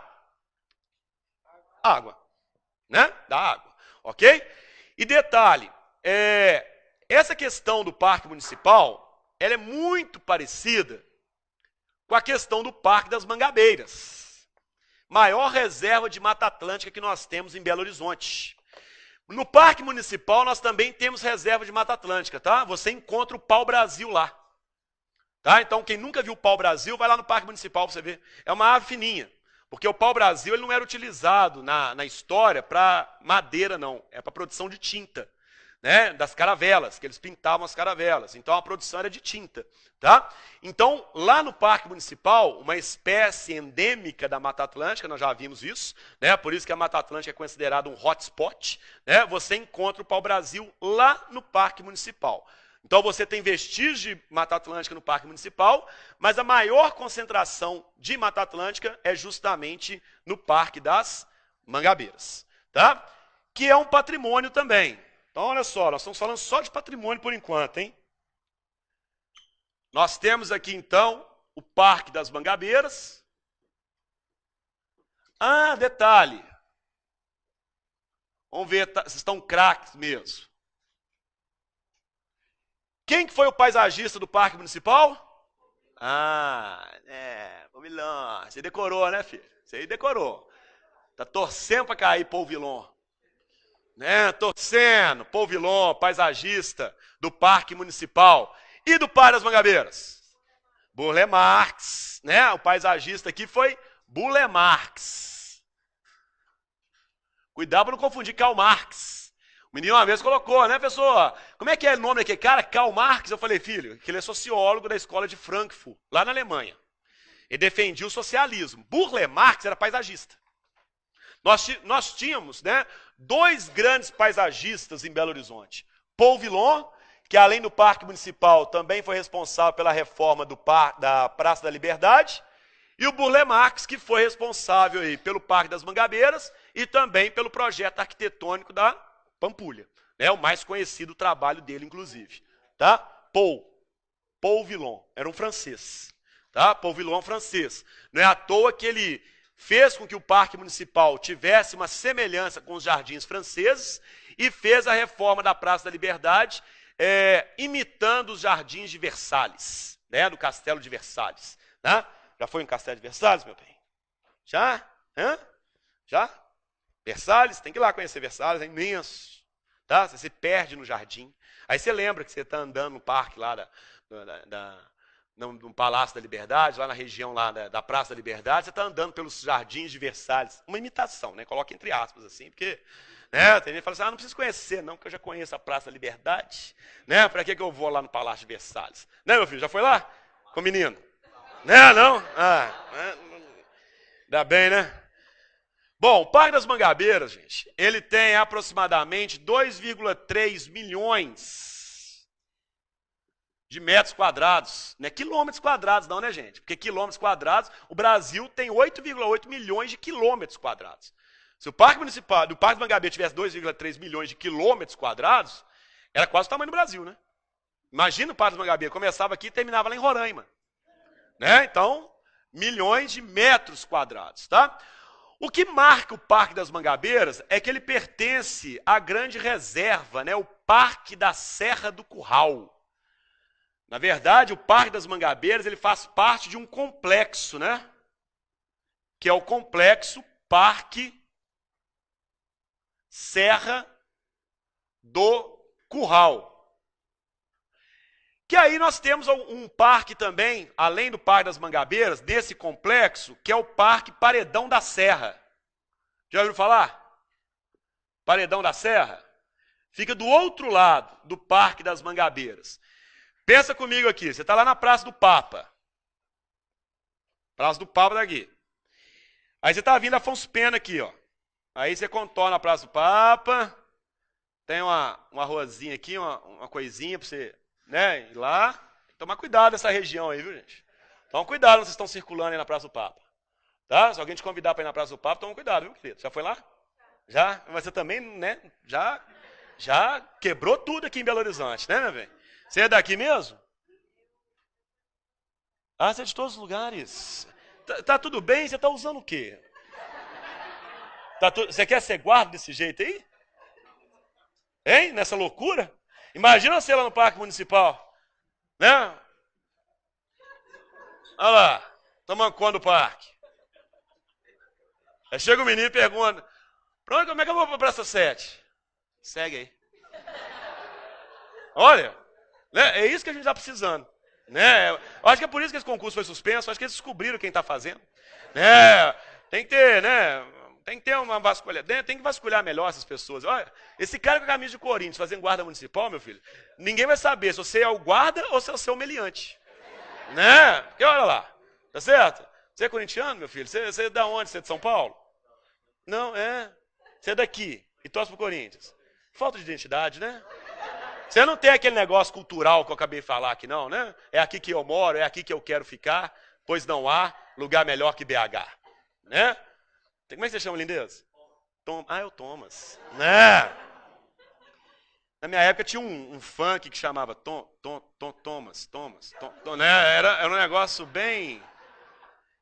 água. Né? Da água. Ok? E detalhe, essa questão do parque municipal, ela é muito parecida com a questão do Parque das Mangabeiras. Maior reserva de Mata Atlântica que nós temos em Belo Horizonte. No Parque Municipal, nós também temos reserva de Mata Atlântica, tá? Você encontra o pau-brasil lá. Tá? Então, quem nunca viu o pau-brasil, vai lá no Parque Municipal para você ver. É uma ave fininha, porque o pau-brasil ele não era utilizado na história para madeira, não. É para produção de tinta, né? Das caravelas, que eles pintavam as caravelas. Então, a produção era de tinta. Tá? Então, lá no Parque Municipal, uma espécie endêmica da Mata Atlântica, nós já vimos isso, né? Por isso que a Mata Atlântica é considerada um hotspot, né? Você encontra o pau-brasil lá no Parque Municipal. Então, você tem vestígios de Mata Atlântica no Parque Municipal, mas a maior concentração de Mata Atlântica é justamente no Parque das Mangabeiras, tá? Que é um patrimônio também. Então, olha só, nós estamos falando só de patrimônio por enquanto, hein? Nós temos aqui, então, o Parque das Mangabeiras. Ah, detalhe. Vamos ver, vocês estão craques mesmo. Quem que foi o paisagista do Parque Municipal? Ah, Paul Villon. Você decorou, né, filho? Você aí decorou. Tá torcendo para cair Paul Villon. Né? Torcendo, Paul Villon, paisagista do Parque Municipal. E do Parque das Mangabeiras? Burle Marx, né? O paisagista aqui foi Burle Marx. Cuidado para não confundir Karl Marx. O menino uma vez colocou, né, pessoa? Como é que é o nome daquele cara? Karl Marx? Eu falei, filho, que ele é sociólogo da escola de Frankfurt, lá na Alemanha. Ele defendia o socialismo. Burle Marx era paisagista. Nós tínhamos, né, dois grandes paisagistas em Belo Horizonte. Paul Villon, que além do Parque Municipal também foi responsável pela reforma da Praça da Liberdade, e o Burle Marx, que foi responsável aí pelo Parque das Mangabeiras e também pelo projeto arquitetônico da Pampulha. Né, o mais conhecido trabalho dele, inclusive. Tá? Paul Villon, era um francês. Tá? Paul Villon é um francês. Não é à toa que ele fez com que o Parque Municipal tivesse uma semelhança com os jardins franceses e fez a reforma da Praça da Liberdade, imitando os jardins de Versalhes, né, do Castelo de Versalhes. Né? Já foi em Castelo de Versalhes, meu bem? Já? Hã? Já? Versalhes? Tem que ir lá conhecer Versalhes, é imenso. Tá? Você se perde no jardim. Aí você lembra que você está andando no parque lá no Palácio da Liberdade, lá na região lá da Praça da Liberdade, você está andando pelos jardins de Versalhes. Uma imitação, né? Coloca entre aspas assim, porque né, tem gente que fala assim, não preciso conhecer não, porque eu já conheço a Praça da Liberdade. Né? Para que eu vou lá no Palácio de Versalhes? Né, meu filho? Já foi lá? Com o menino? Né, não? Ainda bem, né? Bom, o Parque das Mangabeiras, gente, ele tem aproximadamente 2,3 milhões de metros quadrados. Não é quilômetros quadrados não, né, gente? Porque quilômetros quadrados, o Brasil tem 8,8 milhões de quilômetros quadrados. Se o Parque Municipal, do Parque das Mangabeiras tivesse 2,3 milhões de quilômetros quadrados, era quase o tamanho do Brasil, né? Imagina o Parque das Mangabeiras, começava aqui e terminava lá em Roraima. Né? Então, milhões de metros quadrados, tá? O que marca o Parque das Mangabeiras é que ele pertence à grande reserva, né? O Parque da Serra do Curral. Na verdade, o Parque das Mangabeiras ele faz parte de um complexo, né? Que é o complexo Parque Serra do Curral. Que aí nós temos um parque também, além do Parque das Mangabeiras, desse complexo, que é o Parque Paredão da Serra. Já ouviram falar? Paredão da Serra? Fica do outro lado do Parque das Mangabeiras. Pensa comigo aqui, você está lá na Praça do Papa. Praça do Papa daqui. Aí você está vindo Afonso Pena aqui, ó. Aí você contorna a Praça do Papa, tem uma ruazinha aqui, uma coisinha para você, né, ir lá. Tomar cuidado nessa região aí, viu, gente? Toma cuidado quando vocês estão circulando aí na Praça do Papa. Tá? Se alguém te convidar para ir na Praça do Papa, toma cuidado, viu, querido? Já foi lá? Já? Mas você também, né, já quebrou tudo aqui em Belo Horizonte, né, meu bem? Você é daqui mesmo? Ah, você é de todos os lugares. Tá tudo bem? Você tá usando o quê? Você quer ser guarda desse jeito aí? Hein? Nessa loucura? Imagina você lá no Parque Municipal. Né? Olha lá. Tomando conta do parque. Aí chega o menino e pergunta, como é que eu vou para a Praça 7? Segue aí. Olha, né? É isso que a gente está precisando. Né? Eu acho que é por isso que esse concurso foi suspenso. Acho que eles descobriram quem está fazendo. Né? Tem que ter, né? Tem que ter uma vasculha, tem que vasculhar melhor essas pessoas. Olha, esse cara com a camisa de Corinthians fazendo guarda municipal, meu filho, ninguém vai saber se você é o guarda ou se você é o meliante. Né? Porque olha lá, tá certo? Você é corintiano, meu filho? Você é da onde? Você é de São Paulo? Não, você é daqui e torce pro Corinthians. Falta de identidade, né? Você não tem aquele negócio cultural que eu acabei de falar aqui, não, né? É aqui que eu moro, é aqui que eu quero ficar, pois não há lugar melhor que BH. Né? Como é que você chama, lindeza? É o Thomas. Né? Na minha época tinha um funk que chamava Thomas, né? Era um negócio bem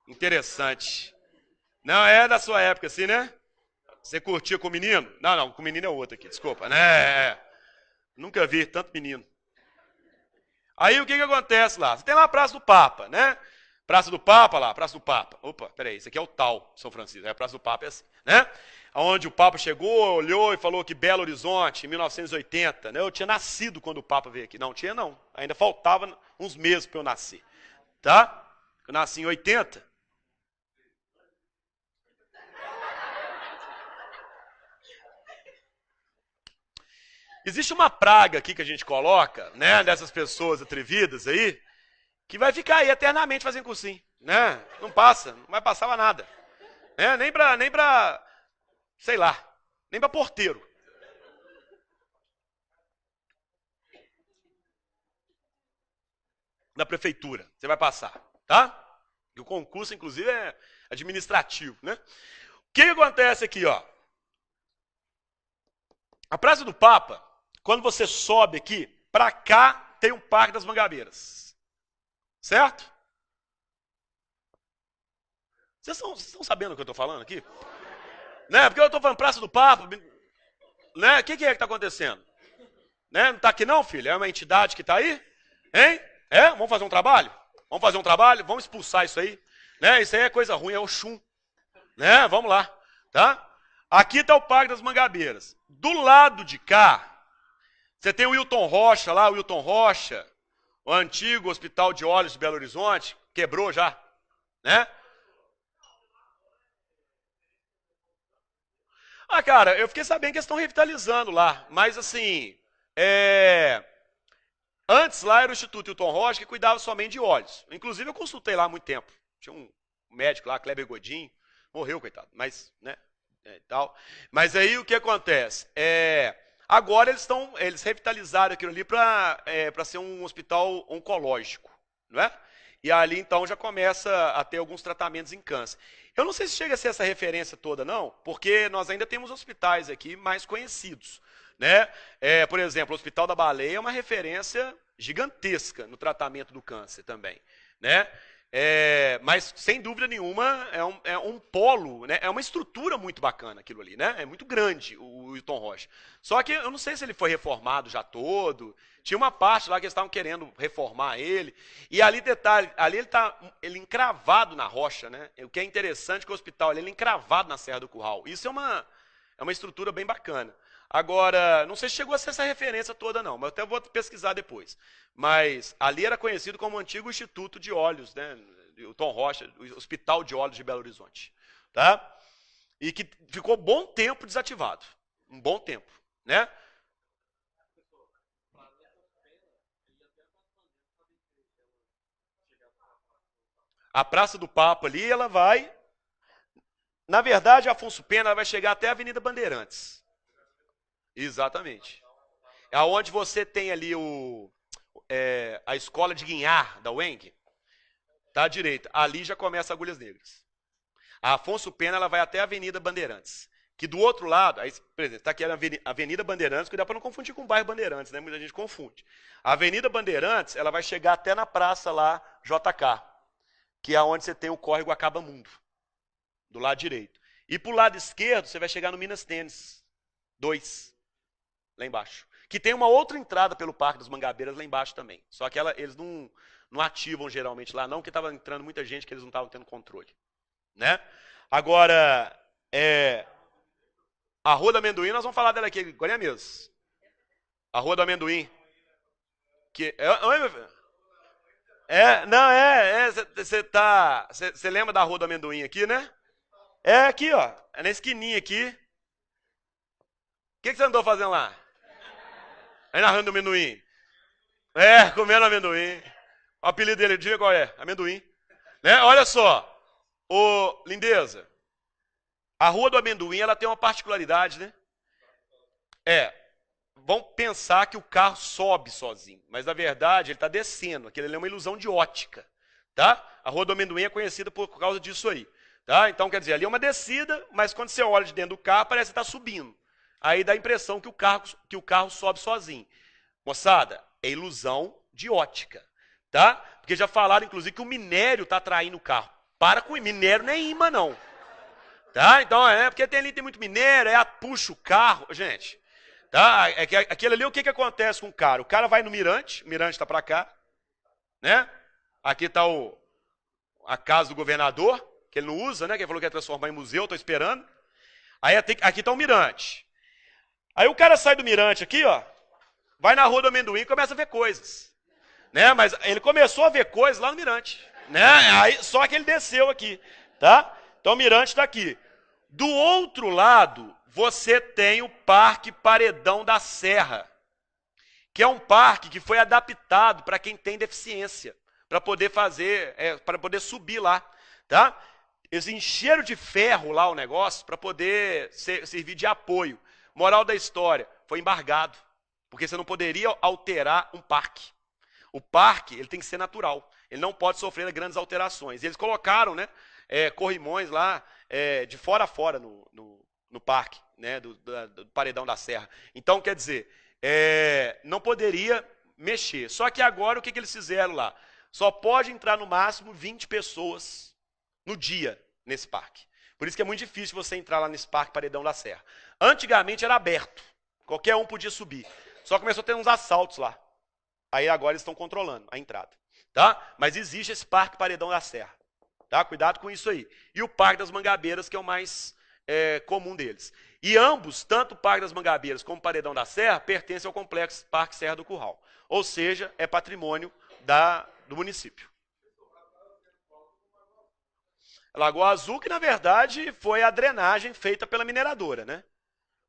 interessante. Não, é da sua época, assim, né? Você curtia com o menino? Não, com o menino é outro aqui, desculpa, né? Nunca vi tanto menino. Aí o que acontece lá? Você tem lá a Praça do Papa, né? Praça do Papa lá, Praça do Papa. Opa, peraí, isso aqui é o tal São Francisco. A Praça do Papa é assim, né? Onde o Papa chegou, olhou e falou que Belo Horizonte, em 1980, né? Eu tinha nascido quando o Papa veio aqui. Não, tinha não. Ainda faltava uns meses para eu nascer. Tá? Eu nasci em 80. Existe uma praga aqui que a gente coloca, né? Dessas pessoas atrevidas aí, que vai ficar aí eternamente fazendo cursinho, né? Não passa, não vai passar pra nada. Né? Nem pra, sei lá, nem pra porteiro. Da prefeitura, você vai passar, tá? E o concurso, inclusive, é administrativo, né? O que acontece aqui, ó? A Praça do Papa, quando você sobe aqui, pra cá tem um Parque das Mangabeiras. Certo? Vocês estão sabendo o que eu estou falando aqui? Né? Porque eu estou falando Praça do Papa, né? O que é que está acontecendo? Né? Não está aqui não, filho? É uma entidade que está aí? Hein? É? Vamos fazer um trabalho? Vamos fazer um trabalho? Vamos expulsar isso aí? Né? Isso aí é coisa ruim, é o chum. Né? Vamos lá. Tá? Aqui está o Parque das Mangabeiras. Do lado de cá, você tem o Wilton Rocha lá, o Wilton Rocha, o antigo Hospital de Olhos de Belo Horizonte, quebrou já, né? Ah, cara, eu fiquei sabendo que eles estão revitalizando lá, mas assim, antes lá era o Instituto Wilton Rocha que cuidava somente de olhos. Inclusive eu consultei lá há muito tempo. Tinha um médico lá, Kleber Godin, morreu, coitado, mas, né, tal. Mas aí o que acontece? Agora eles revitalizaram aquilo ali para ser um hospital oncológico, não é? E ali então já começa a ter alguns tratamentos em câncer. Eu não sei se chega a ser essa referência toda, não, porque nós ainda temos hospitais aqui mais conhecidos, né? Por exemplo, o Hospital da Baleia é uma referência gigantesca no tratamento do câncer também, né? Mas, sem dúvida nenhuma, é um polo, né? É uma estrutura muito bacana aquilo ali, né? É muito grande o Wilton Rocha. Só que eu não sei se ele foi reformado já todo. Tinha uma parte lá que eles estavam querendo reformar ele. E ali, detalhe, ali ele encravado na rocha, né? O que é interessante é que o hospital ele é encravado na Serra do Curral. Isso é uma estrutura bem bacana. Agora, não sei se chegou a ser essa referência toda, não, mas eu até vou pesquisar depois. Mas ali era conhecido como o antigo Instituto de Olhos, né? O Tom Rocha, o Hospital de Olhos de Belo Horizonte. Tá? E que ficou bom tempo desativado. Um bom tempo. Né? A Praça do Papa ali, ela vai. Na verdade, a Afonso Pena ela vai chegar até a Avenida Bandeirantes. Exatamente. É onde você tem ali a escola de Guinhar, da UENG, tá à direita. Ali já começa Agulhas Negras. A Afonso Pena ela vai até a Avenida Bandeirantes. Que do outro lado, aí, por exemplo, está aqui a Avenida Bandeirantes, cuidado para não confundir com o bairro Bandeirantes, né? Muita gente confunde. A Avenida Bandeirantes, ela vai chegar até na praça lá, JK, que é onde você tem o córrego Acaba Mundo, do lado direito. E pro lado esquerdo, você vai chegar no Minas Tênis 2, lá embaixo. Que tem uma outra entrada pelo Parque das Mangabeiras lá embaixo também. Só que eles não ativam geralmente lá não, porque estava entrando muita gente que eles não estavam tendo controle. Né? Agora, a Rua do Amendoim, nós vamos falar dela aqui agora mesmo. A Rua do Amendoim. Que, você lembra da Rua do Amendoim aqui, né? É aqui, ó. É na esquininha aqui. O que você andou fazendo lá? Aí na Rua do Amendoim. Comendo amendoim. O apelido dele, diga qual é? Amendoim. Né? Olha só. Ô, lindeza. A Rua do Amendoim, ela tem uma particularidade, né? Vão pensar que o carro sobe sozinho, mas na verdade ele está descendo. Aquilo ali é uma ilusão de ótica, tá? A Rua do Amendoim é conhecida por causa disso aí, tá? Então quer dizer, ali é uma descida, mas quando você olha de dentro do carro parece que está subindo. Aí dá a impressão que o carro sobe sozinho. Moçada, é ilusão de ótica, tá? Porque já falaram inclusive que o minério está atraindo o carro. Para com o minério, não é imã não, tá? Então porque tem muito minério, puxa o carro, gente. Tá? Aquele ali, o que acontece com o cara? O cara vai no Mirante, o Mirante está para cá, né? Aqui está a casa do governador, que ele não usa, né? Que ele falou que ia transformar em museu, estou esperando. Aí aqui está o Mirante. Aí o cara sai do Mirante aqui, ó, vai na Rua do Amendoim e começa a ver coisas. Né? Mas ele começou a ver coisas lá no Mirante. Né? Aí, só que ele desceu aqui, tá? Então o Mirante está aqui. Do outro lado, você tem o Parque Paredão da Serra, que é um parque que foi adaptado para quem tem deficiência, para poder para poder subir lá, tá? Eles encheram de ferro lá o negócio para poder servir de apoio. Moral da história, foi embargado, porque você não poderia alterar um parque. O parque ele tem que ser natural, ele não pode sofrer grandes alterações. E eles colocaram, né, corrimões lá de fora a fora no parque, né, do Paredão da Serra. Então, quer dizer, não poderia mexer. Só que agora o que eles fizeram lá? Só pode entrar no máximo 20 pessoas no dia. nesse parque. Por isso que é muito difícil você entrar lá nesse parque Paredão da Serra. Antigamente era aberto, qualquer um podia subir. Só começou a ter uns assaltos lá. Aí agora eles estão controlando a entrada. Tá? Mas existe esse parque Paredão da Serra. Tá? Cuidado com isso aí. E o Parque das Mangabeiras, que é o mais comum deles. E ambos, tanto o Parque das Mangabeiras como o Paredão da Serra, pertencem ao complexo Parque Serra do Curral. Ou seja, é patrimônio do município. Lagoa Azul, que na verdade foi a drenagem feita pela mineradora, né?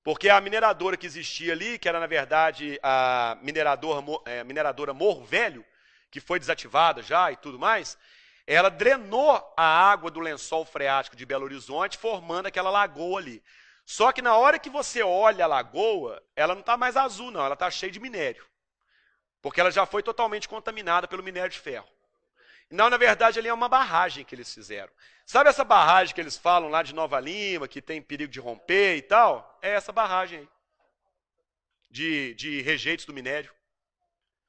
Porque a mineradora que existia ali, que era na verdade a mineradora Morro Velho, que foi desativada já e tudo mais, ela drenou a água do lençol freático de Belo Horizonte, formando aquela lagoa ali. Só que na hora que você olha a lagoa, ela não está mais azul, não, ela está cheia de minério. Porque ela já foi totalmente contaminada pelo minério de ferro. Não, na verdade, ali é uma barragem que eles fizeram. Sabe essa barragem que eles falam lá de Nova Lima, que tem perigo de romper e tal? É essa barragem aí. De rejeitos do minério.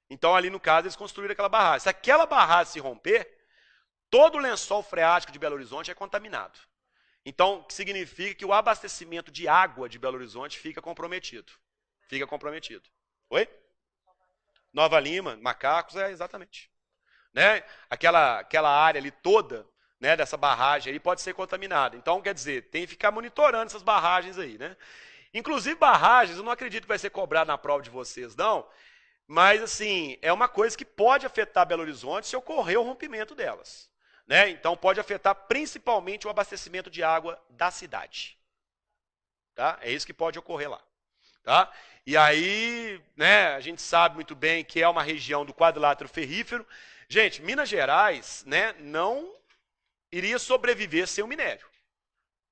Então, ali no caso, eles construíram aquela barragem. Se aquela barragem se romper, todo o lençol freático de Belo Horizonte é contaminado. Então, o que significa que o abastecimento de água de Belo Horizonte fica comprometido. Fica comprometido. Oi? Nova Lima, Macacos, exatamente. Né? Aquela área ali toda, né, dessa barragem aí pode ser contaminada. Então, quer dizer, tem que ficar monitorando essas barragens aí, né? Inclusive barragens, eu não acredito que vai ser cobrado na prova de vocês, não. Mas, assim, é uma coisa que pode afetar Belo Horizonte se ocorrer o rompimento delas. Né? Então, pode afetar principalmente o abastecimento de água da cidade. Tá? É isso que pode ocorrer lá. Tá? E aí, né, a gente sabe muito bem que é uma região do quadrilátero ferrífero. Gente, Minas Gerais, né, não iria sobreviver sem o minério.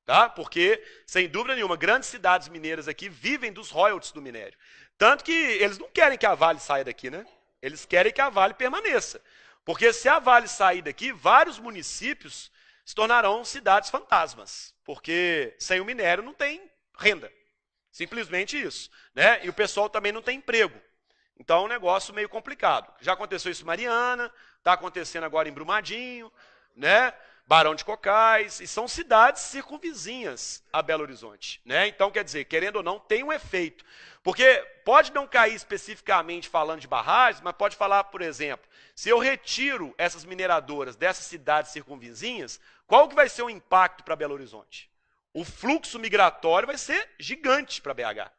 Tá? Porque, sem dúvida nenhuma, grandes cidades mineiras aqui vivem dos royalties do minério. Tanto que eles não querem que a Vale saia daqui, né? Eles querem que a Vale permaneça. Porque se a Vale sair daqui, vários municípios se tornarão cidades fantasmas. Porque sem o minério não tem renda. Simplesmente isso. Né? E o pessoal também não tem emprego. Então é um negócio meio complicado. Já aconteceu isso em Mariana, está acontecendo agora em Brumadinho, né? Barão de Cocais, e são cidades circunvizinhas a Belo Horizonte. Né? Então, quer dizer, querendo ou não, tem um efeito. Porque pode não cair especificamente falando de barragens, mas pode falar, por exemplo, se eu retiro essas mineradoras dessas cidades circunvizinhas, qual que vai ser o impacto para Belo Horizonte? O fluxo migratório vai ser gigante para BH.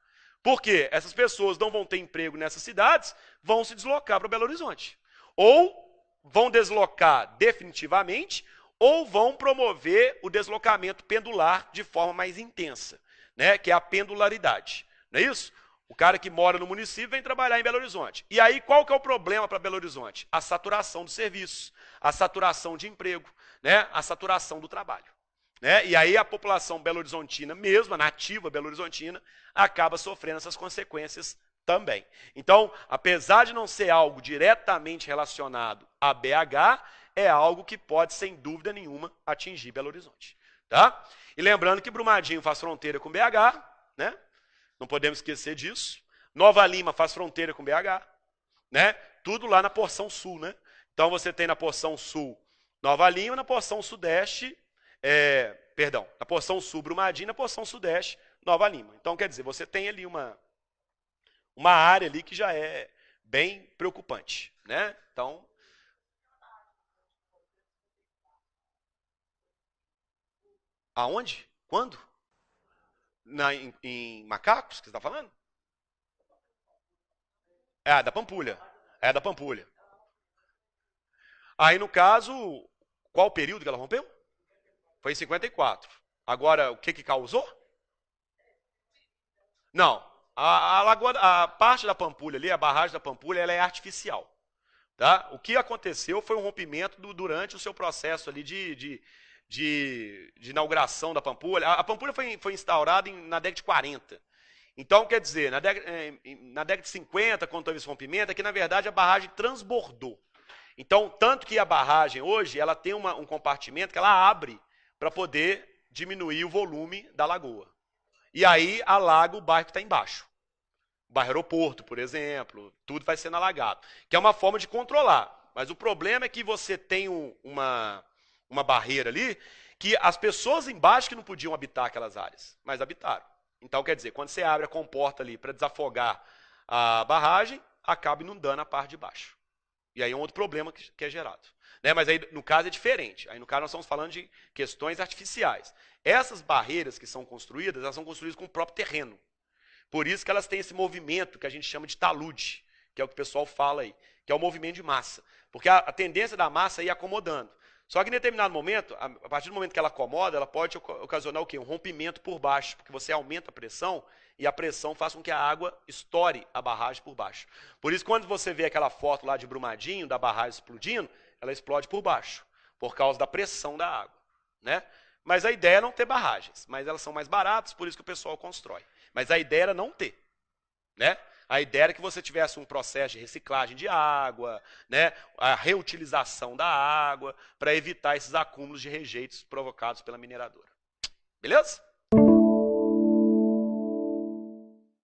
Por quê? Essas pessoas não vão ter emprego nessas cidades, vão se deslocar para Belo Horizonte. Ou vão deslocar definitivamente, ou vão promover o deslocamento pendular de forma mais intensa, né? Que é a pendularidade. Não é isso? O cara que mora no município vem trabalhar em Belo Horizonte. E aí, qual que é o problema para Belo Horizonte? A saturação dos serviços, a saturação de emprego, né? A saturação do trabalho. Né? E aí a população belo-horizontina mesmo, a nativa belo-horizontina, acaba sofrendo essas consequências também. Então, apesar de não ser algo diretamente relacionado a BH, é algo que pode, sem dúvida nenhuma, atingir Belo Horizonte. Tá? E lembrando que Brumadinho faz fronteira com BH, né? Não podemos esquecer disso. Nova Lima faz fronteira com BH, né? Tudo lá na porção sul, né? Então você tem na porção sul Nova Lima, na porção sudeste, na porção sul Brumadinho, na porção sudeste Nova Lima. Então quer dizer, você tem ali uma área ali que já é bem preocupante, né? Então, aonde? Quando? Em Macacos, que você está falando? É a da Pampulha. É a da Pampulha. Aí, no caso, qual o período que ela rompeu? Foi em 54. Agora, o que causou? Não. A parte da Pampulha ali, a barragem da Pampulha, ela é artificial. Tá? O que aconteceu foi um rompimento durante o seu processo ali de inauguração da Pampulha. A Pampulha foi instaurada na década de 40. Então, quer dizer, na década de 50, quando teve esse rompimento, é que, na verdade, a barragem transbordou. Então, tanto que a barragem hoje, ela tem um compartimento que ela abre para poder diminuir o volume da lagoa. E aí, alaga o bairro que está embaixo. O bairro Aeroporto, por exemplo, tudo vai sendo alagado. Que é uma forma de controlar. Mas o problema é que você tem uma barreira ali que as pessoas embaixo que não podiam habitar aquelas áreas, mas habitaram. Então, quer dizer, quando você abre a comporta ali para desafogar a barragem, acaba inundando a parte de baixo. E aí é um outro problema que é gerado. Né? Mas aí, no caso, é diferente. Aí, no caso, nós estamos falando de questões artificiais. Essas barreiras que são construídas, elas são construídas com o próprio terreno. Por isso que elas têm esse movimento que a gente chama de talude, que é o que o pessoal fala aí, que é o movimento de massa. Porque a tendência da massa é ir acomodando. Só que em determinado momento, a partir do momento que ela acomoda, ela pode ocasionar o quê? Um rompimento por baixo, porque você aumenta a pressão e a pressão faz com que a água estoure a barragem por baixo. Por isso, quando você vê aquela foto lá de Brumadinho, da barragem explodindo, ela explode por baixo, por causa da pressão da água. Né? Mas a ideia é não ter barragens, mas elas são mais baratas, por isso que o pessoal constrói. Mas a ideia era não ter. Né? A ideia era que você tivesse um processo de reciclagem de água, né? A reutilização da água, para evitar esses acúmulos de rejeitos provocados pela mineradora. Beleza?